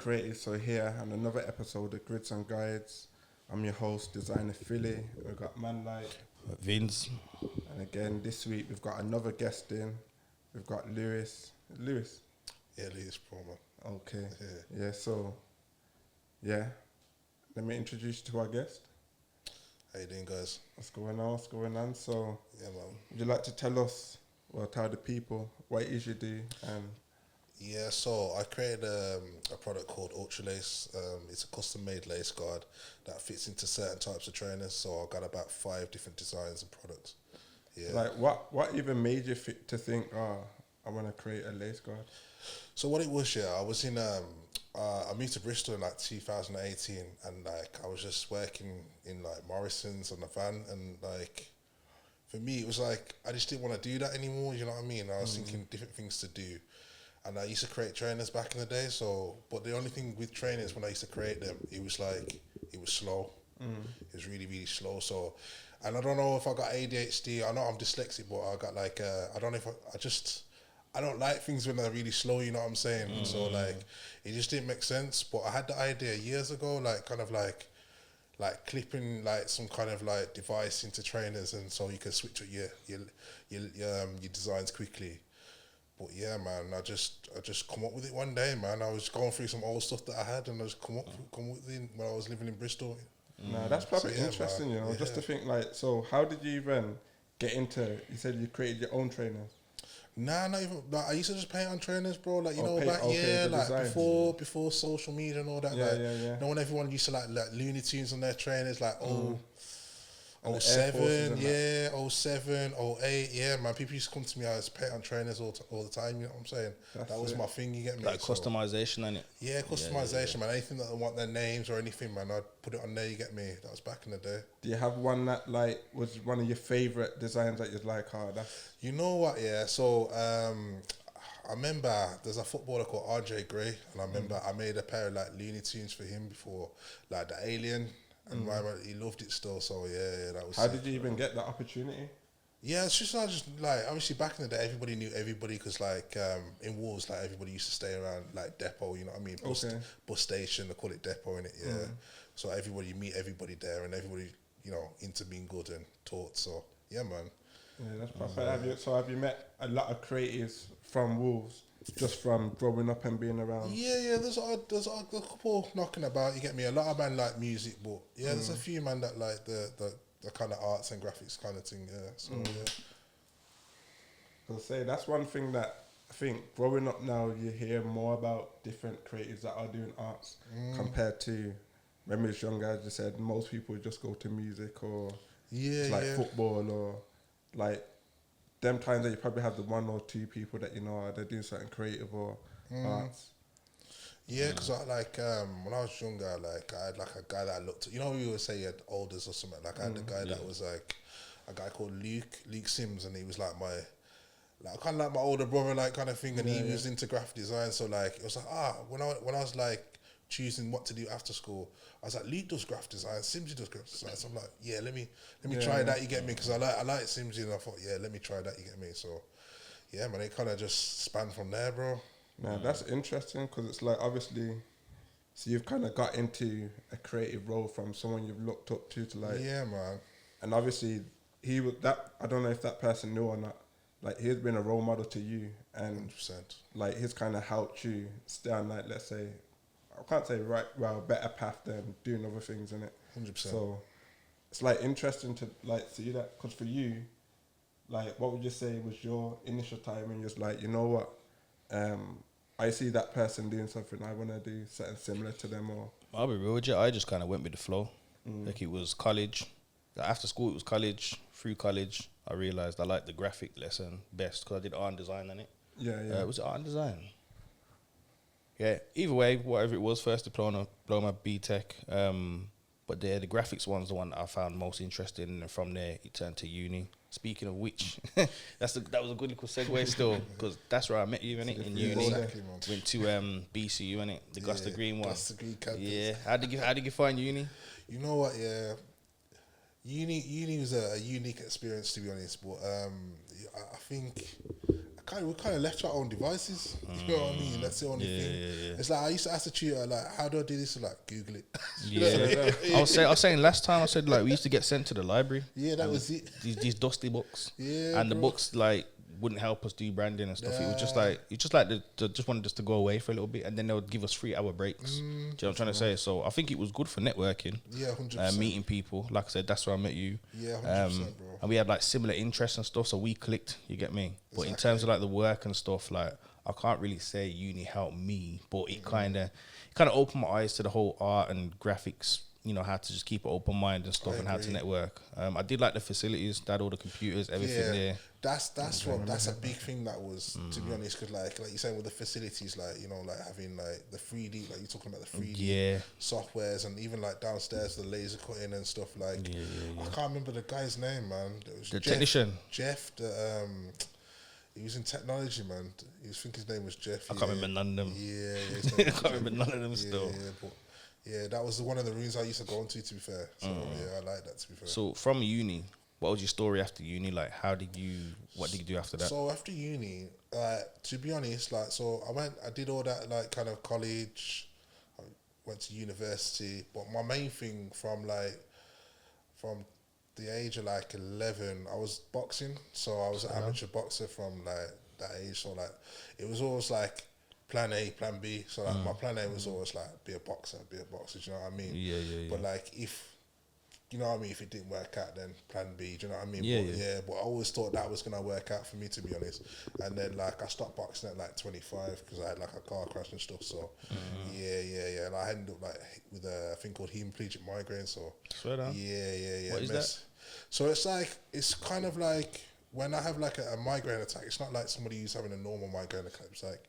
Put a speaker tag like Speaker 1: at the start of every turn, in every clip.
Speaker 1: creative, so here on another episode of Grids and Guides. I'm your host, designer Philly. We've got man like
Speaker 2: Vinz.
Speaker 1: And again, this week we've got another guest in. We've got Lewis. Lewis?
Speaker 3: Yeah, Lewis Promo.
Speaker 1: Okay. Yeah, so, yeah. Let me introduce you to our guest.
Speaker 3: How you doing, guys?
Speaker 1: What's going on? So,
Speaker 3: Yeah, man.
Speaker 1: would you like to tell us, well, tell the people what it is you do? And
Speaker 3: Yeah, so I created a product called Ultralace. It's a custom-made lace guard that fits into certain types of trainers. So I've got about 5 different designs and products. Yeah.
Speaker 1: like, what even made you to think, I want to create a lace guard?
Speaker 3: So what it was, I was in, I moved to Bristol in like 2018, and like I was just working in like Morrison's on the van, and like for me it was like I just didn't want to do that anymore. You know what I mean? I was thinking different things to do, and I used to create trainers back in the day. So, but the only thing with trainers when I used to create them, it was slow. It was really, really slow. So, and I don't know if I got ADHD. I know I'm dyslexic, but I got like I don't know if I don't like things when they're really slow, you know what I'm saying? So like, it just didn't make sense. But I had the idea years ago, like kind of like clipping like some kind of like device into trainers, and so you can switch your designs quickly. But yeah, man, I just come up with it one day, man. I was going through some old stuff that I had, and I just come with it when I was living in Bristol.
Speaker 1: No, that's probably interesting, man. You know, just to think like, so how did you even get into? You said you created your own trainers.
Speaker 3: Nah, not even. Like, I used to just paint on trainers, bro. Like you
Speaker 1: design.
Speaker 3: before social media and all that.
Speaker 1: Yeah,
Speaker 3: like,
Speaker 1: yeah.
Speaker 3: You know, when everyone used to like Looney Tunes on their trainers, like
Speaker 1: And the
Speaker 3: 07, 07, 08, yeah, man. People used to come to me, I was paint on trainers all the time. You know what I'm saying? That was my thing. You get me?
Speaker 2: Like customization, innit?
Speaker 3: Yeah, customization, man. Anything that I want their names or anything, man, I'd put it on there. You get me? That was back in the day.
Speaker 1: Do you have one that like was one of your favorite designs that you're like, that's?
Speaker 3: You know what? Yeah. So I remember there's a footballer called RJ Gray, and I remember I made a pair of like Looney Tunes for him before, like the Alien, and he loved it still. So yeah, that was.
Speaker 1: How did you even get that opportunity?
Speaker 3: Yeah, it's just like obviously back in the day, everybody knew everybody because like in Wolves, like everybody used to stay around like depot. You know what I mean? Bus station, they call it depot in it. Yeah. So you meet everybody there, and everybody into being good and taught. So yeah, man.
Speaker 1: Yeah, that's perfect. Have you met a lot of creatives from Wolves, just from growing up and being around?
Speaker 3: Yeah. There's a couple knocking about. You get me? A lot of men like music, but yeah, there's a few man that like the kind of arts and graphics kind of thing. Yeah. So yeah.
Speaker 1: I'll say that's one thing that I think growing up now you hear more about different creatives that are doing arts compared to when we was younger. As you said, most people just go to music or football or like them times that you probably have the 1 or 2 people that they're doing something creative or arts.
Speaker 3: Yeah, because when I was younger, like I had like a guy that I looked at. You know, we always say you had elders or something. Like I had a guy that was like a guy called Luke Sims, and he was like kind of like my older brother, like kind of thing. And he was into graphic design, so like it was like when I was like choosing what to do after school, I was like, Luke does graphic design, Simsy does graphic design. So I'm like, yeah, let me try that. You get me? Because I like Simsy, and I thought, yeah, let me try that. You get me? So yeah, man, it kind of just spanned from there, bro.
Speaker 1: Man, that's interesting because it's like obviously, so you've kind of got into a creative role from someone you've looked up to like.
Speaker 3: Yeah, man.
Speaker 1: And obviously, he was that. I don't know if that person knew or not. Like he's been a role model to you, and
Speaker 3: 100%.
Speaker 1: like he's kind of helped you stay on like, let's say, I can't say better path than doing other things in it.
Speaker 3: 100%.
Speaker 1: So it's like interesting to like see that, because for you, like what would you say was your initial time and you're just like, you know what, I see that person doing something, I want to do something similar to them. Or
Speaker 2: I'll be real with you, I just kind of went with the flow. Like it was college. Like after school it was college. Through college I realised I liked the graphic lesson best because I did art and design on it.
Speaker 1: Yeah.
Speaker 2: Was it art and design? Yeah, either way, whatever it was, first diploma, B-Tech. But the graphics one's the one that I found most interesting, and from there it turned to uni. Speaking of which, that was a good little segue still, because that's where I met you, innit, in uni.
Speaker 3: Exactly, man.
Speaker 2: Went to BCU, innit, the Gloucester Green one.
Speaker 3: Gloucester Green campus.
Speaker 2: Yeah, how did you find uni?
Speaker 3: You know what, yeah. Uni was a unique experience, to be honest, but I think I we kind of left to our own devices. You know what I mean? That's the only thing.
Speaker 2: Yeah.
Speaker 3: It's like I used to ask the tutor, like, how do I do this? Like, Google it.
Speaker 2: Yeah, I was saying last time I said like we used to get sent to the library.
Speaker 3: Yeah, that was it.
Speaker 2: These dusty books.
Speaker 3: Yeah,
Speaker 2: and the
Speaker 3: bro.
Speaker 2: books like wouldn't help us do branding and stuff. It was just like they just wanted us to go away for a little bit, and then they would give us 3-hour breaks. Do you know what I'm trying to say? So I think it was good for networking.
Speaker 3: Yeah, 100%.
Speaker 2: Meeting people. Like I said, that's where I met you.
Speaker 3: Yeah, 100%, bro.
Speaker 2: And we had like similar interests and stuff, so we clicked. You get me? But in terms of like the work and stuff, like I can't really say uni helped me, but it kind of opened my eyes to the whole art and graphics. You know, how to just keep an open mind and stuff, and how to network. I did like the facilities, they had all the computers, everything there.
Speaker 3: That's a big thing that was, to be honest, because like you're saying with the facilities, like, you know, like having like the 3D, like you're talking about the 3D softwares, and even like downstairs the laser cutting and stuff. Like I can't remember the guy's name, man. It was
Speaker 2: the technician Jeff.
Speaker 3: He was in technology, man. I think his name was Jeff.
Speaker 2: I can't remember none of them.
Speaker 3: Yeah,
Speaker 2: I can't remember none of them still.
Speaker 3: But yeah, that was one of the rooms I used to go into, to be fair. So yeah, I like that, to be fair.
Speaker 2: So from uni, what was your story after uni? Like, what did you do after that?
Speaker 3: So after uni, to be honest, like, so I did all that, like, kind of college, I went to university, but my main thing from the age of like 11, I was boxing. So I was an amateur boxer from like that age. So like, it was always like plan A, plan B. So like my plan A was always like be a boxer. Do you know what I mean? Yeah. But like if you know what I mean, if it didn't work out, then plan B. Do you know what I mean? But I always thought that was gonna work out for me, to be honest. And then like I stopped boxing at like 25 because I had like a car crash and stuff. So yeah. And I ended up like with a thing called hemiplegic migraine. So yeah.
Speaker 2: What is that?
Speaker 3: So it's kind of like when I have like a migraine attack, it's not like somebody who's having a normal migraine attack. It's like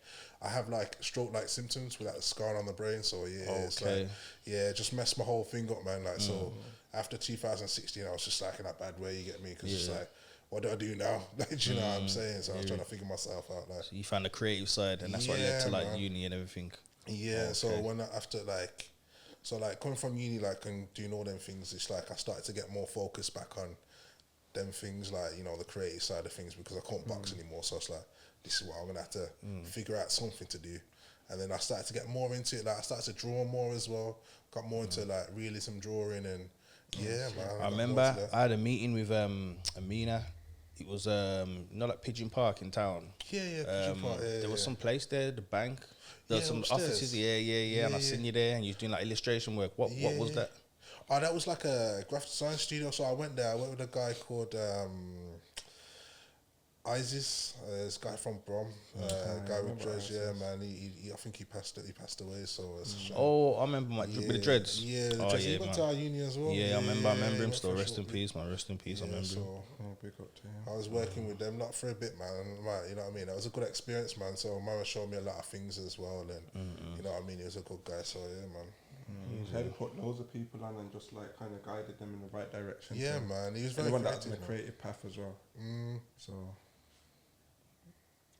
Speaker 3: I have like stroke-like symptoms without the scar on the brain. So it's like it just messed my whole thing up, man. Like so, after 2016, I was just like in a bad way. You get me? Because it's like, what do I do now? Like, do you know what I'm saying? So I was trying to figure myself out. Like,
Speaker 2: so you found the creative side, and that's what led to like uni and everything.
Speaker 3: Yeah. So coming from uni, like, and doing all them things, it's like I started to get more focused back on them things, like, you know, the creative side of things, because I can't box anymore. So it's like, this is what I'm gonna have to figure out something to do. And then I started to get more into it. Like, I started to draw more as well. Got more into like realism drawing, and man.
Speaker 2: I remember I had a meeting with Amina. It was like Pigeon Park in town.
Speaker 3: Pigeon Park.
Speaker 2: There was some place there, the bank. There was some
Speaker 3: upstairs.
Speaker 2: offices. And I seen you there, and you was doing like illustration work. What was that?
Speaker 3: Oh, that was like a graphic design studio. So I went there. I went with a guy called Isis, this guy from Brom, guy with dreads. Yeah, man. He I think he passed away. So it's a shame.
Speaker 2: Oh, I remember with the dreads.
Speaker 3: Yeah, the dreads. He went to our uni as well.
Speaker 2: Yeah, I remember him still. Rest in peace, man. Rest in peace. I remember him.
Speaker 1: Big up to him.
Speaker 3: I was working with them not for a bit, man. You know what I mean? That was a good experience, man. So Mama showed me a lot of things as well, and you know what I mean. He was a good guy. So yeah, man.
Speaker 1: He had to put loads of people on and just like kind of guided them in the right direction.
Speaker 3: Yeah, man. He was very
Speaker 1: creative.
Speaker 3: creative.
Speaker 1: On a creative path as well.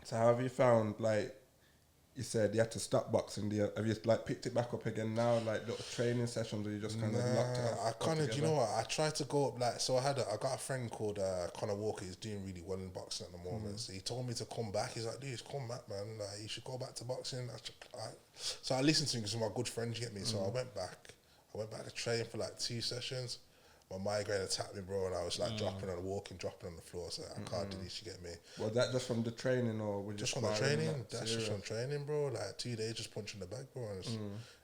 Speaker 1: So how have you found, like you said, you had to stop boxing? Have you like picked it back up again now, like little training sessions, or you just kind of locked it off?
Speaker 3: I kind of, you know what? I tried to go up, like, so I got a friend called Connor Walker. He's doing really well in boxing at the moment. So he told me to come back. He's like, dude, come back, man. Like, you should go back to boxing. So I listened to him because he's my good friend. You get me? So I went back. To train for like 2 sessions. My migraine attacked me, bro, and I was like dropping on the floor. So I can't do this. You get me?
Speaker 1: Was that just from the training, or were you
Speaker 3: just from the training? That's just from training, bro. Like 2 days just punching the bag, bro. And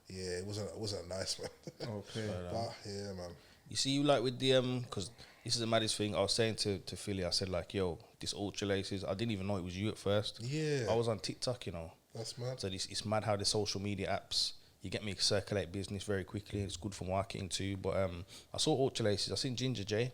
Speaker 3: it wasn't nice, man.
Speaker 1: Okay,
Speaker 3: but yeah, man.
Speaker 2: You see, you like with the because this is the maddest thing. I was saying to Philly, I said like, yo, this Ultralaces. I didn't even know it was you at first.
Speaker 3: Yeah,
Speaker 2: I was on TikTok, you know.
Speaker 3: That's mad.
Speaker 2: So it's mad how the social media apps, you get me, circulate business very quickly. It's good for marketing too. But I saw Ultralaces. I seen Ginga Jay,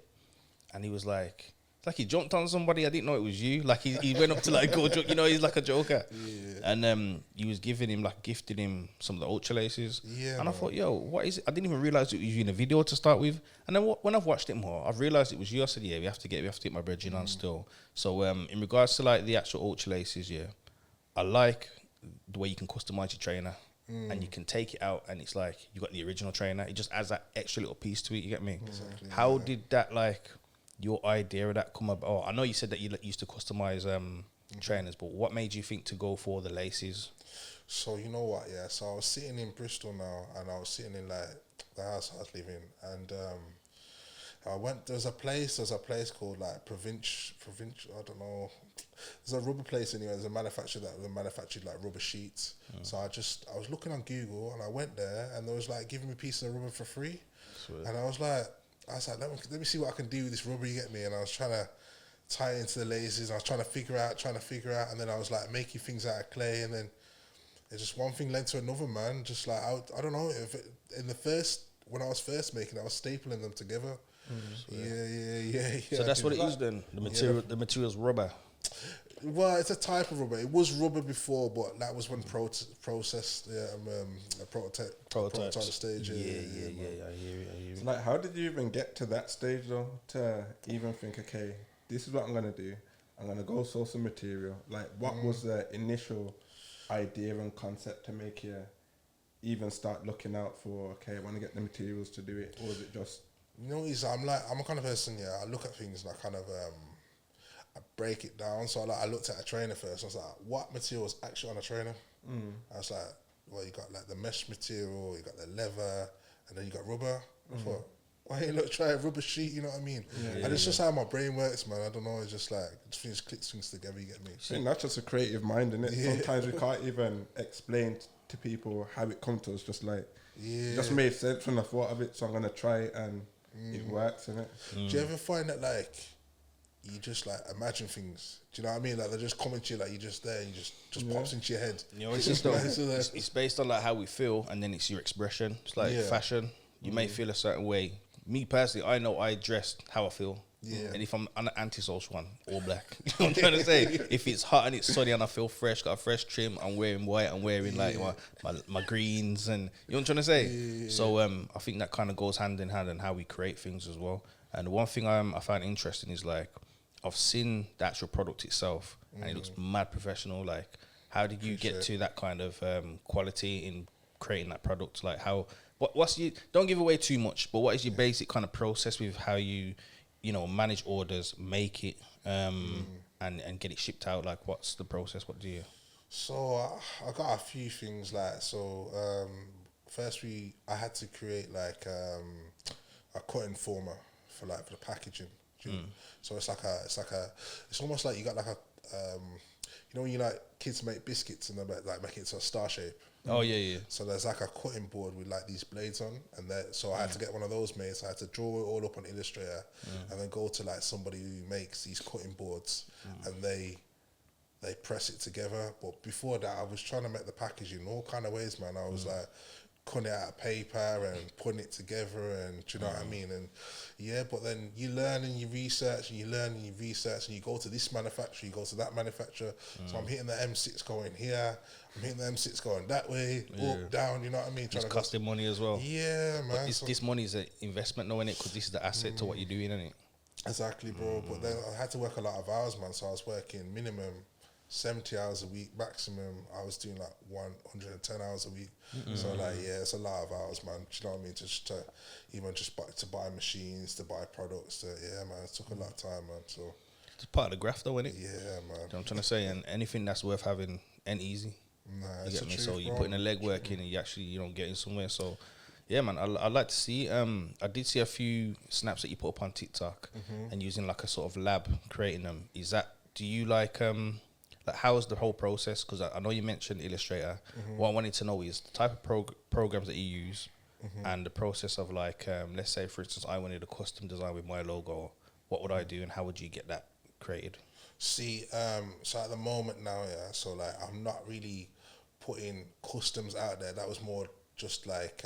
Speaker 2: and he was like, it's like he jumped on somebody. I didn't know it was you. Like he went up to like go, you know, he's like a joker. Yeah. And he was gifting him some of the Ultralaces.
Speaker 3: Yeah.
Speaker 2: And I thought, yo, what is it? I didn't even realize it was you in a video to start with. And then when I've watched it more, I've realized it was you. I said, yeah, we have to get my brethren on still. So in regards to like the actual Ultralaces, yeah, I like the way you can customize your trainer. And you can take it out, and it's like you got the original trainer. It just adds that extra little piece to it. You get me?
Speaker 3: Exactly.
Speaker 2: How did that, like, your idea of that come about? Oh, I know you said that you used to customize trainers, but what made you think to go for the laces?
Speaker 3: So you know what, yeah. So I was sitting in Bristol now, and I was sitting in like the house I was living, and I went. There's a place called like Provincial. I don't know. There's a rubber place anyway. There's a manufacturer that manufactured like rubber sheets. So I was looking on Google, and I went there, and there was like giving me pieces of rubber for free. Sweet. And I was like, let me see what I can do with this rubber. You get me? And I was trying to tie it into the laces. I was trying to figure out, and then I was like making things out of clay, and then it's just one thing led to another, man. Just like I don't know when I was first making it, I was stapling them together. Yeah.
Speaker 2: So that's what it is then. The material's rubber.
Speaker 3: Well, it's a type of rubber. It was rubber before, but that was when processed. Prototype stage.
Speaker 2: Yeah. I hear you.
Speaker 1: So like, how did you even get to that stage though? To even think, okay, this is what I'm gonna do. I'm gonna go source some material. Like, what was the initial idea and concept to make you even start looking out for, okay, I want to get the materials to do it? Or was it just...
Speaker 3: You know, I'm a kind of person, yeah, I look at things and I kind of, I break it down. So like, I looked at a trainer first. I was like, what material is actually on a trainer? I was like, well, you got like the mesh material, you got the leather, and then you got rubber. I thought, why ain't you try a rubber sheet, you know what I mean? And it's just how my brain works, man. I don't know, it's just like, it just clicks things together, you get me?
Speaker 1: I think that's just a creative mind, innit? Yeah. Sometimes we can't even explain to people how it comes to us, just like, it just made sense when I thought of it, so I'm going to try it, and it works, innit?
Speaker 3: Do you ever find that, like, you just, like, imagine things? Do you know what I mean? Like, they just come into you, like, you're just there, and you just pops into your head.
Speaker 2: You know, it's based on, like, how we feel, and then it's your expression. It's like fashion. You may feel a certain way. Me personally, I know I dress how I feel. Yeah. And if I'm an anti-social one, all black. You know what I'm trying to say? If it's hot and it's sunny and I feel fresh, got a fresh trim, I'm wearing white, I'm wearing like my greens, and you know what I'm trying to say? Yeah. So I think that kind of goes hand in hand in how we create things as well. And the one thing I find interesting is like, I've seen the actual product itself and it looks mad professional. Like, how did you get to that kind of quality in creating that product? Like what's you, don't give away too much, but what is your basic kind of process with how you manage orders, make it, and get it shipped out? Like, what's the process? What do you?
Speaker 3: So I got a few things. Like, so first I had to create like a cutting former for the packaging. So it's almost like you got like a when you like kids make biscuits and they like make it to a star shape.
Speaker 2: Oh yeah.
Speaker 3: So there's like a cutting board with like these blades on, and so I had to get one of those made. So I had to draw it all up on Illustrator, and then go to like somebody who makes these cutting boards, and they press it together. But before that, I was trying to make the packaging all kind of ways, man. I was like cutting it out of paper and putting it together, and do you know what I mean? And but then you learn and you research and you learn and you research and you go to this manufacturer, you go to that manufacturer. So I'm hitting the M6 going here, I'm hitting the M6 going that way, up, down, you know what I mean?
Speaker 2: It's costing money as well.
Speaker 3: Yeah, man.
Speaker 2: But this money is an investment, knowing it, because this is the asset to what you're doing, isn't it?
Speaker 3: Exactly, bro. But then I had to work a lot of hours, man. So I was working minimum 70 hours a week, maximum I was doing like 110 hours a week. So like, it's a lot of hours, man. Do you know what I mean? Just to even to buy machines, to buy products, man, it took a lot of time, man. So
Speaker 2: it's part of the graft though, isn't it?
Speaker 3: Yeah, man.
Speaker 2: You know what I'm trying to say, and anything that's worth having ain't easy.
Speaker 3: Nah,
Speaker 2: you get me?
Speaker 3: Truth,
Speaker 2: so you're
Speaker 3: bro.
Speaker 2: putting the legwork in and you actually, getting somewhere. So yeah, man, I'd like to see. I did see a few snaps that you put up on TikTok and using like a sort of lab creating them. Do you like how is the whole process? Because I know you mentioned Illustrator. What I wanted to know is the type of programs that you use and the process of like, let's say for instance, I wanted a custom design with my logo. What would I do and how would you get that created?
Speaker 3: See, so at the moment now, so like I'm not really putting customs out there. That was more just like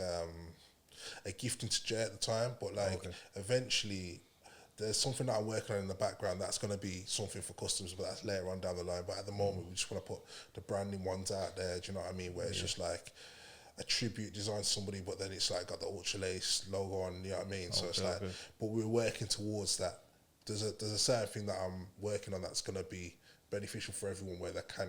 Speaker 3: a gifting to Jay at the time. But like eventually there's something that I'm working on in the background that's going to be something for customs, but that's later on down the line. But at the moment, we just want to put the branding ones out there, do you know what I mean? Where it's just like a tribute design to somebody, but then it's like got the Ultralace logo on, you know what I mean? So it's like, but we're working towards that. There's a certain thing that I'm working on that's going to be beneficial for everyone, where they can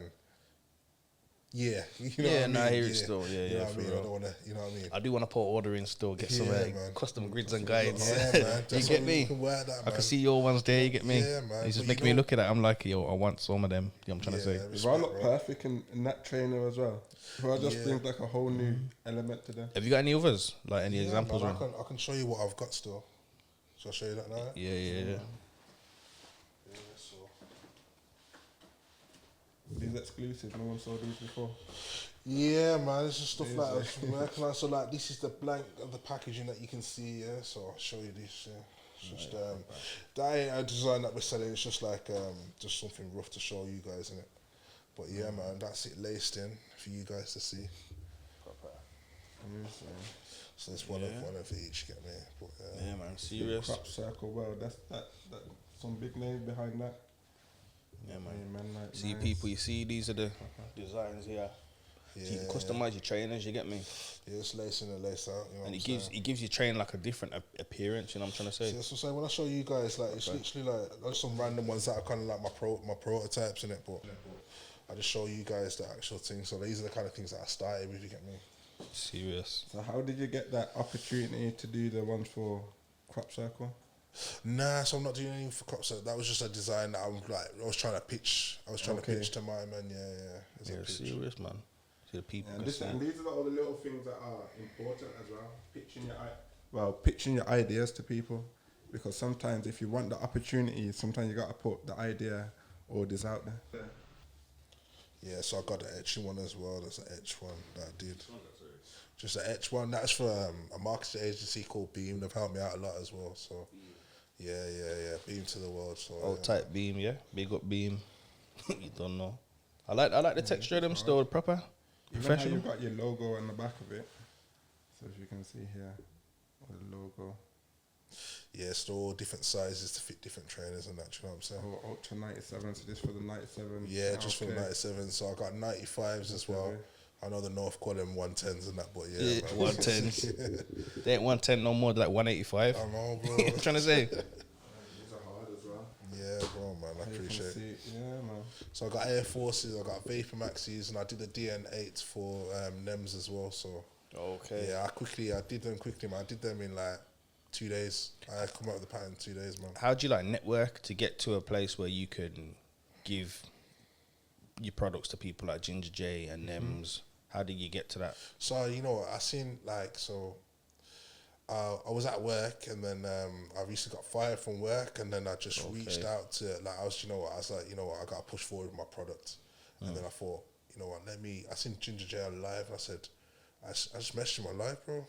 Speaker 3: Yeah,
Speaker 2: I hear it still. Yeah,
Speaker 3: you know
Speaker 2: yeah,
Speaker 3: what I
Speaker 2: for
Speaker 3: mean.
Speaker 2: real.
Speaker 3: I don't want to, you know what I mean.
Speaker 2: I do want to put order in still, get some
Speaker 3: Man.
Speaker 2: custom grids and guides.
Speaker 3: Yeah, man.
Speaker 2: You get me? I can see your ones there. You get me?
Speaker 3: Yeah, man.
Speaker 2: It's just
Speaker 3: But
Speaker 2: making me look at it. I'm like, yo, I want some of them. You know what I'm trying to say?
Speaker 1: If I look perfect in that trainer as well, so I just bring like a whole new element to them.
Speaker 2: Have you got any others? Like any examples?
Speaker 3: Man, I can show you what I've got still. Shall I show you that now?
Speaker 2: Yeah.
Speaker 3: So.
Speaker 1: These exclusive, no one saw these before.
Speaker 3: Yeah, man, it's just stuff like I was working on. So, like, this is the blank of the packaging that you can see. Yeah, so I'll show you this. Yeah. It's just that ain't a design that we're selling. It's just like just something rough to show you guys in it. But yeah, man, that's it laced in for you guys to see. So it's one of each. Get me? But,
Speaker 2: yeah, man, serious.
Speaker 1: Crop circle, well, that's some big name behind that.
Speaker 2: Yeah, man.
Speaker 1: Like
Speaker 2: See,
Speaker 1: nice.
Speaker 2: people, you see, these are the designs here.
Speaker 3: yeah,
Speaker 2: So you can customize your trainers. You get me?
Speaker 3: Yeah, it's lace in and lace out. You know
Speaker 2: And
Speaker 3: what
Speaker 2: it gives your train like a different appearance. You know what I'm trying to say?
Speaker 3: So that's what I'm saying. When I show you guys, like, it's literally like there's some random ones that are kind of like my prototypes in it, but I just show you guys the actual thing. So these are the kind of things that I started with. You get me?
Speaker 2: Serious.
Speaker 1: So how did you get that opportunity to do the ones for Crop Circle?
Speaker 3: Nah, so I'm not doing anything for crop circle. That was just a design that I was trying to pitch. I was trying to pitch to my man. Yeah.
Speaker 2: Yeah, serious, man. See the people.
Speaker 1: And these are all the little things that are important as well. Pitching your ideas to people, because sometimes if you want the opportunity, sometimes you gotta put the idea or this out there.
Speaker 3: Yeah, so I got the etching one as well. There's an etch one that I did. Just an etch one. That's for a marketing agency called Beam. They've helped me out a lot as well. So yeah. Beam to the world. So
Speaker 2: type Beam, yeah. Big up Beam. You don't know. I like the texture of them still proper.
Speaker 1: Even
Speaker 2: Professional.
Speaker 1: how you got your logo on the back of it. So if you can see here, the logo.
Speaker 3: Yeah, still all different sizes to fit different trainers and that. You know what I'm saying?
Speaker 1: Oh, Ultra 97. So this for the 97.
Speaker 3: Yeah, just for the 97. So I got 95s as well. I know the North call them 110s and that, but yeah.
Speaker 2: 110s. They ain't 110 no more, like 185.
Speaker 3: I know, bro.
Speaker 2: I'm trying to say.
Speaker 1: These are hard as well.
Speaker 3: Yeah, bro, man. I appreciate it.
Speaker 1: Yeah, man.
Speaker 3: So I got Air Forces, I got Vapor Maxis, and I did the DN8s for Nemzzz as well. So
Speaker 2: Okay.
Speaker 3: yeah, I did them quickly, man. I did them in like 2 days. I come up with the pattern in 2 days, man.
Speaker 2: How do you like network to get to a place where you can give your products to people like Ginga Jay and Nemzzz? How did you get to that?
Speaker 3: So you know, I seen like I was at work, and then I recently got fired from work, and then I just reached out to like I was like, I gotta push forward with my product, and then I thought, you know what, I seen Ginga Jay live, and I said, I just messaged him on live, bro.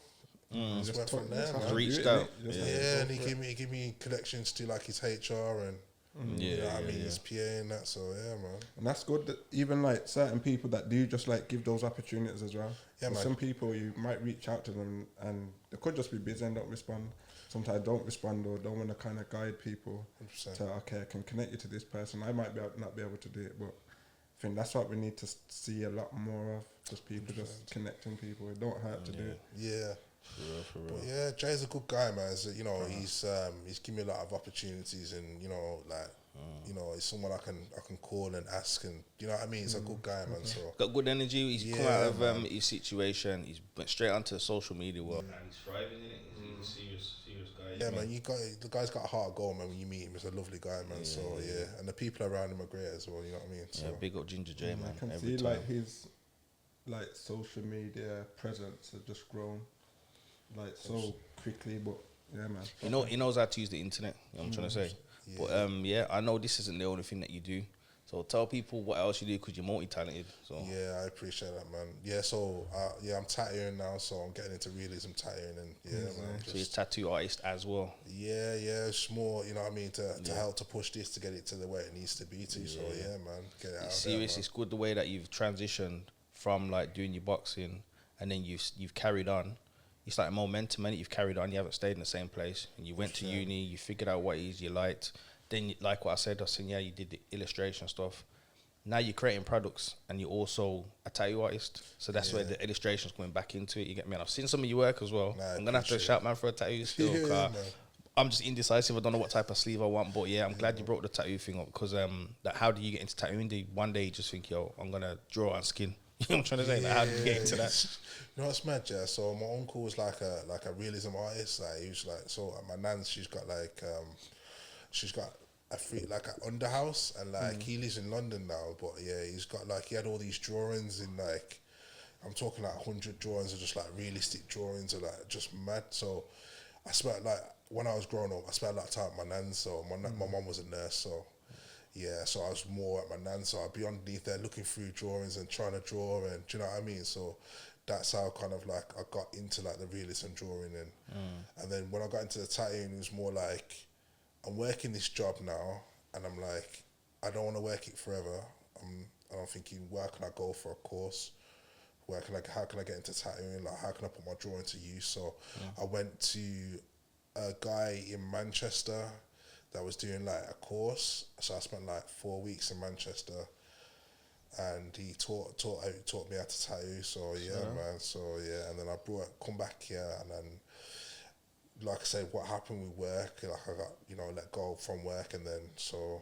Speaker 3: Just went from there, man.
Speaker 2: Reached out.
Speaker 3: And he gave me connections to like his HR and you know what I mean, his PA and that. So yeah, man.
Speaker 1: And that's good that even like certain people that do just like give those opportunities as well.
Speaker 3: Yeah, man.
Speaker 1: Some people you might reach out to them and they could just be busy and don't respond. Sometimes don't respond or don't want to kind of guide people
Speaker 3: 100%.
Speaker 1: to, okay, I can connect you to this person. I might not be able to do it, but I think that's what we need to see a lot more of. Just people 100%. Just connecting people. It don't hurt to do it.
Speaker 3: Yeah.
Speaker 2: For real.
Speaker 3: But yeah, Jay's a good guy, man. So, you know, he's given me a lot of opportunities, and you know, like you know, he's someone I can call and ask, and you know what I mean. He's a good guy, man. So
Speaker 2: Got good energy. He's come out of his situation. He's went straight onto the social media world. And he's thriving in it. He's a serious guy.
Speaker 3: yeah, man. The guy's got a heart of gold, man. When you meet him, he's a lovely guy, man. So yeah, and the people around him are great as well. You know what I mean? So
Speaker 2: Big up Ginga Jay, man.
Speaker 1: I can
Speaker 2: every
Speaker 1: see
Speaker 2: time.
Speaker 1: like his like social media presence has just grown like so quickly, but yeah, man.
Speaker 2: He knows how to use the internet. You know what I'm trying to say.
Speaker 3: Yeah.
Speaker 2: But I know this isn't the only thing that you do. So tell people what else you do, because you're multi-talented. So
Speaker 3: yeah, I appreciate that, man. Yeah, so I'm tattooing now, so I'm getting into realism tattooing, and man.
Speaker 2: So you're a tattoo artist as well.
Speaker 3: Yeah, it's more, you know what I mean, to help to push this to get it to the way it needs to be to. So yeah, man, get it out.
Speaker 2: Serious, it's good the way that you've transitioned from like doing your boxing, and then you've carried on. It's like a momentum, and you've carried on. You haven't stayed in the same place, and you went to uni. You figured out what it is you liked. Then, like what I said, you did the illustration stuff. Now you're creating products, and you're also a tattoo artist. So that's where the illustration's coming back into it. You get me? And I've seen some of your work as well. I'm gonna have to shout man for a tattoo still. Man. I'm just indecisive. I don't know what type of sleeve I want, but yeah, I'm glad you brought the tattoo thing up, because how do you get into tattooing? One day you just think, yo, I'm gonna draw on skin. You know what I'm trying to say? Like, how did you get into that?
Speaker 3: You know what's mad, yeah? So my uncle was like a realism artist. Like he was like, so at my nan's, she's got a free like an underhouse, and like he lives in London now. But yeah, he's got like he had all these drawings in like, I'm talking like 100 drawings of just like realistic drawings of like just mad. So I spent like when I was growing up, I spent a lot of time at my nan's. So my mum was a nurse, so. Yeah, so I was more at my nan's, so I'd be underneath there looking through drawings and trying to draw, and do you know what I mean? So that's how kind of like I got into like the realism drawing, and then when I got into the tattooing, it was more like I'm working this job now, and I'm like I don't want to work it forever. And I'm thinking, where can I go for a course? How can I get into tattooing? Like how can I put my drawing to use? So I went to a guy in Manchester that was doing like a course. So I spent like 4 weeks in Manchester, and he taught me how to tattoo. So yeah, man. So yeah, and then I come back here, and then like I said, what happened with work? Like I got let go from work, and then so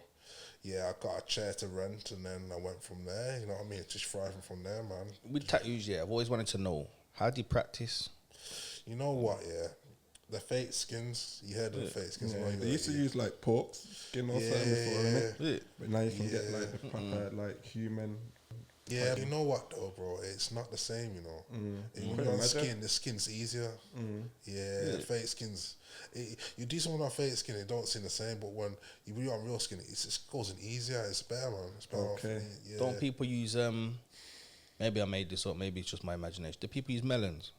Speaker 3: yeah, I got a chair to rent, and then I went from there. You know what I mean? Just thriving from there, man.
Speaker 2: With tattoos, yeah, I've always wanted to know, how do you practice?
Speaker 3: You know what? Yeah. The fake skins, you heard of the fake skins.
Speaker 1: Yeah, they used to use like pork skin or something before, innit? But now you can get like the proper like human.
Speaker 3: Yeah, you know what though, bro? It's not the same, you know. When you're on skin, the skin's easier. Yeah, fake skins. You do something on fake skin, it don't seem the same. But when you're on real skin, it just goes in easier. It's better, man. It's better.
Speaker 1: Okay.
Speaker 3: Yeah.
Speaker 2: Don't people use maybe I made this up, maybe it's just my imagination. Do people use melons?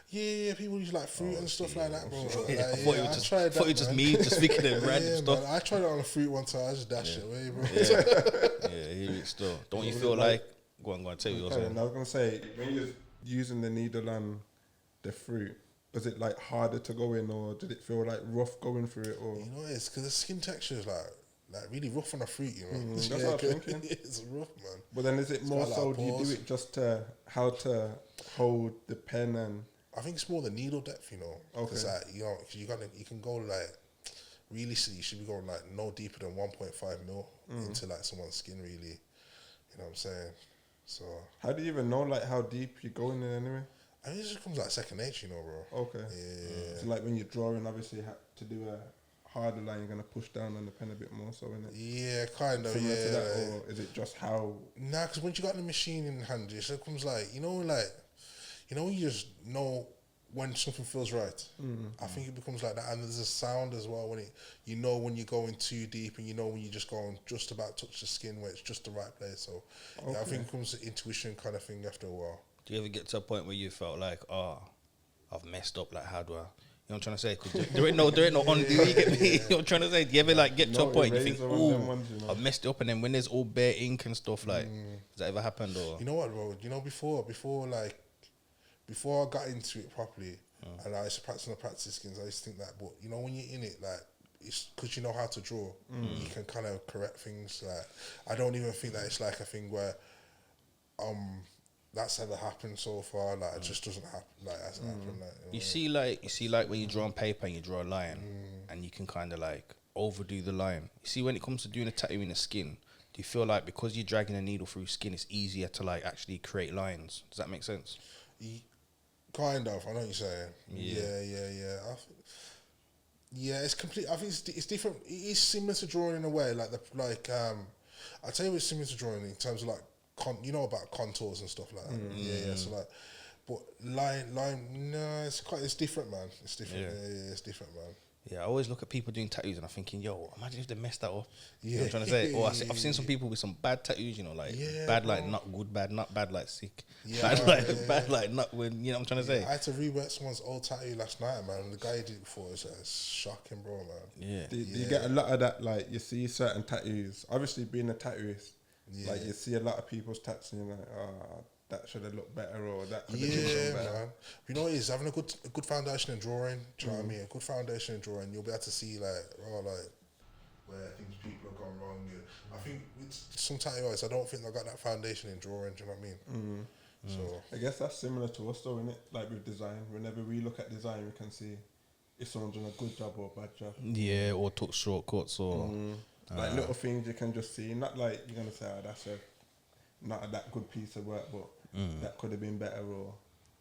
Speaker 3: Yeah, people use like fruit and stuff like that, bro.
Speaker 2: Yeah, I thought it was just me just speaking of random stuff.
Speaker 3: Man, I tried it on a fruit one time, I just dashed it away, bro.
Speaker 2: Yeah, here it's still. Don't you feel like go on, tell you
Speaker 1: I was gonna say, when you're using the needle and the fruit, was it like harder to go in, or did it feel like rough going through it? Or
Speaker 3: you know, it's because the skin texture is like really rough on the fruit, you know.
Speaker 1: That's what I'm thinking.
Speaker 3: It's rough, man.
Speaker 1: But then is it more so? Do you do it just to how to hold the pen and?
Speaker 3: I think it's more the needle depth, you know. Because like, you can go like realistically, you should be going like no deeper than 1.5 mil into like someone's skin, really. You know what I'm saying? So
Speaker 1: how do you even know like how deep you're going in anyway?
Speaker 3: I mean, it just comes like second nature, you know, bro.
Speaker 1: Okay.
Speaker 3: Yeah.
Speaker 1: So like when you're drawing, obviously to do a harder line, you're gonna push down on the pen a bit more, so innit?
Speaker 3: Yeah, kind of.
Speaker 1: Similar to that, or is it just how?
Speaker 3: Nah, because once you got the machine in hand, it just comes like when you just know when something feels right. I think it becomes like that, and there's a sound as well when when you're going too deep, and when you're just going just about touch the skin where it's just the right place. So yeah, I think it comes to intuition kind of thing after a while.
Speaker 2: Do you ever get to a point where you felt like, I've messed up? Like, how do I? You know what I'm trying to say? 'Cause there ain't no undo. You get me? You know what I'm trying to say? Do you ever like get to a point you think, I've messed it up, and then when there's all bare ink and stuff, like, has that ever happened? Or
Speaker 3: you know what, bro? You know before I got into it properly, and I used to practice on the practice skins, I used to think that, but when you're in it, like, it's because you know how to draw, you can kind of correct things. Like, I don't even think that it's like a thing where, that's ever happened so far. Like, it just doesn't happen. Like, it hasn't happened. Like,
Speaker 2: you see, like when you draw on paper and you draw a line, and you can kind of like overdo the line. You see, when it comes to doing a tattoo in the skin, do you feel like because you're dragging a needle through skin, it's easier to like actually create lines? Does that make sense?
Speaker 3: Kind of, I know what you're saying. Yeah. It's complete. I think it's different. It is similar to drawing in a way. I'll tell you what's similar to drawing in terms of like about contours and stuff like that. Yeah. So like, but line. No, it's different, man. It's different. Yeah, it's different, man.
Speaker 2: Yeah, I always look at people doing tattoos and I'm thinking, yo, imagine if they messed that up. You know what I'm trying to say? Or I've seen some people with some bad tattoos, like bad like not good, bad, not bad like sick. Bad like not when, you know what I'm trying to say?
Speaker 3: I had to rework someone's old tattoo last night, man. The guy who did it before was shocking, bro, man.
Speaker 2: Yeah.
Speaker 1: Do you get a lot of that, like you see certain tattoos, obviously being a tattooist, like you see a lot of people's tattoos and you're like, that should have looked better, or that could have been better. Man.
Speaker 3: You know what it is? Having a good foundation in drawing, do you know what I mean? A good foundation in drawing, you'll be able to see where things people have gone wrong. I think with some tattoo artists, I don't think they've got that foundation in drawing, do you know what I mean? So
Speaker 1: I guess that's similar to us though, innit? Like with design, whenever we look at design, we can see if someone's done a good job or a bad job.
Speaker 2: Yeah, or took shortcuts or...
Speaker 1: like little things you can just see, not like you're going to say, that's a not that good piece of work, but that could have been better, or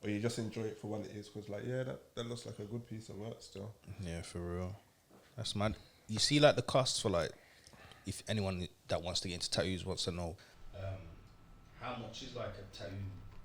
Speaker 1: you just enjoy it for what it is, because like, yeah, that looks like a good piece of work still.
Speaker 2: Yeah, for real. That's mad. You see, like, the costs for, like, if anyone that wants to get into tattoos wants to know, how much is, like, a tattoo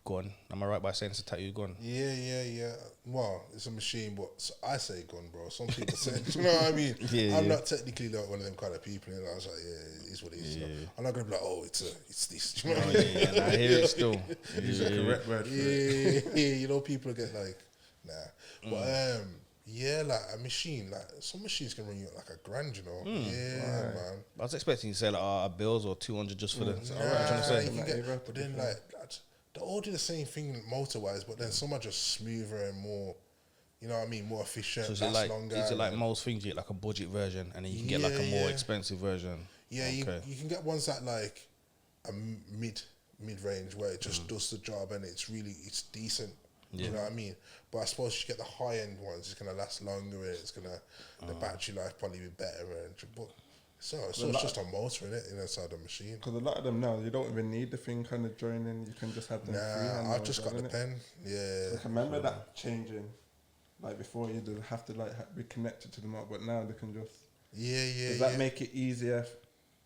Speaker 2: gun? Am I right by saying it's a tattoo gun?
Speaker 3: Yeah. Well, it's a machine, but I say gun, bro. Some people say, you know what I mean? I'm not technically like one of them kind of people. And I was like, yeah, it is what it is. You know? I'm not gonna be like, oh, it's this. You know what I mean?
Speaker 2: Nah, I hear it still.
Speaker 1: Use the correct word for it.
Speaker 3: Yeah. You know, people get like, nah. But yeah, like a machine, like some machines can run you like $1,000, you know. Yeah, man.
Speaker 2: I was expecting you to say like bills or 200 just for the.
Speaker 3: Nah,
Speaker 2: trying to say.
Speaker 3: you can get, but then like they all do the same thing motor-wise, but then some are just smoother and more, you know what I mean, more efficient.
Speaker 2: So
Speaker 3: longer.
Speaker 2: Is it like most things you get like a budget version and then you can get like a more expensive version?
Speaker 3: Yeah, okay. you can get ones that like a mid range where it just does the job and it's decent. You know what I mean? But I suppose you get the high end ones, it's gonna last longer and it's gonna the battery life probably be better but so it's just a motor in it inside the machine.
Speaker 1: Because a lot of them now, you don't even need the thing kind of joining. You can just have them freehand.
Speaker 3: I've just got the pen. Yeah.
Speaker 1: Like I remember that changing. Like before, you did have to like be connected to the motor, but now they can just.
Speaker 3: Yeah.
Speaker 1: Does that make it easier?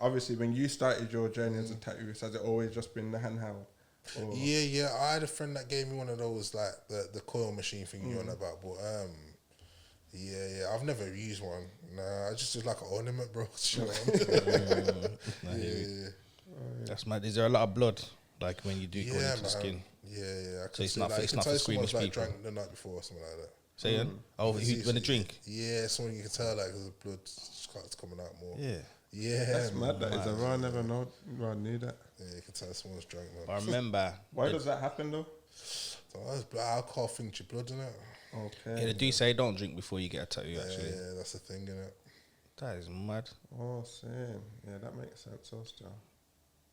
Speaker 1: Obviously, when you started your journey as a tattooist, has it always just been the handheld? Or?
Speaker 3: Yeah. I had a friend that gave me one of those, like the coil machine thing you're on about, but yeah, I've never used one. Nah, I just like an ornament, bro.
Speaker 2: That's mad. Is there a lot of blood, like when you do go into the skin?
Speaker 3: Yeah.
Speaker 2: So it's not for squeamish people.
Speaker 3: Drank the night before or something like that.
Speaker 2: Say again? Oh, when they drink?
Speaker 3: Yeah, someone you can tell like the blood starts coming out more.
Speaker 2: Yeah,
Speaker 1: that's mad. That is a I never know. I knew that.
Speaker 3: Yeah, you can tell someone's drunk, man.
Speaker 2: I remember.
Speaker 1: Why does that happen though?
Speaker 3: So that's alcohol things your blood, innit?
Speaker 1: Okay.
Speaker 2: Yeah, they do say don't drink before you get a tattoo. Actually,
Speaker 3: yeah, that's the thing, innit?
Speaker 2: That is mad.
Speaker 1: Oh, same. Yeah, that makes sense. Also,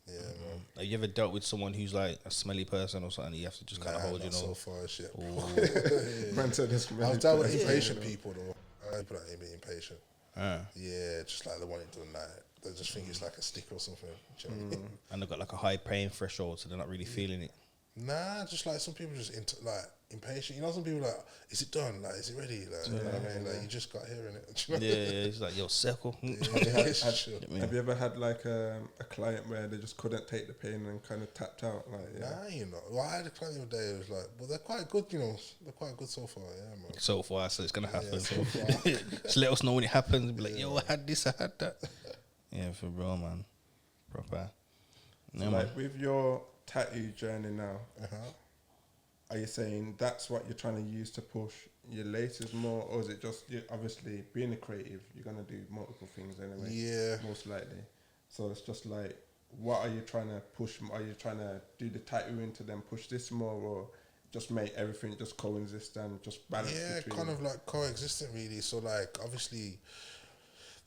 Speaker 3: yeah, man.
Speaker 2: Have you ever dealt with someone who's like a smelly person or something? You have to just kind of hold, you know.
Speaker 3: So far, shit.
Speaker 1: I've
Speaker 3: dealt with impatient people though. People that ain't impatient.
Speaker 2: Yeah,
Speaker 3: just like they want it done like they just think it's like a stick or something. Do you know what I mean?
Speaker 2: And they've got like a high pain threshold, so they're not really feeling it.
Speaker 3: Nah, just like some people just impatient. You know, some people like, is it done? Like, is it ready? Like, you know what I mean? Like, you just got here in it.
Speaker 2: Yeah, it's like, yo, circle.
Speaker 1: Have you ever had like a client where they just couldn't take the pain and kind of tapped out? Like,
Speaker 3: Nah, you know. Well, I had a client the other day. It was like, well, they're quite good, you know. They're quite good so far, yeah, man.
Speaker 2: So far, so it's gonna happen.
Speaker 3: Yeah, so far.
Speaker 2: Just let us know when it happens. Be like, yo, I had this, I had that. Yeah, for real, man. Proper.
Speaker 1: So yeah, like with your tattoo journey now, are you saying that's what you're trying to use to push your laces more, or is it just obviously being a creative, you're gonna do multiple things anyway?
Speaker 3: Yeah,
Speaker 1: most likely. So it's just like, what are you trying to push? Are you trying to do the tattooing to then push this more, or just make everything just coexist and just balance?
Speaker 3: Yeah, kind of like coexistent, really. So like, obviously,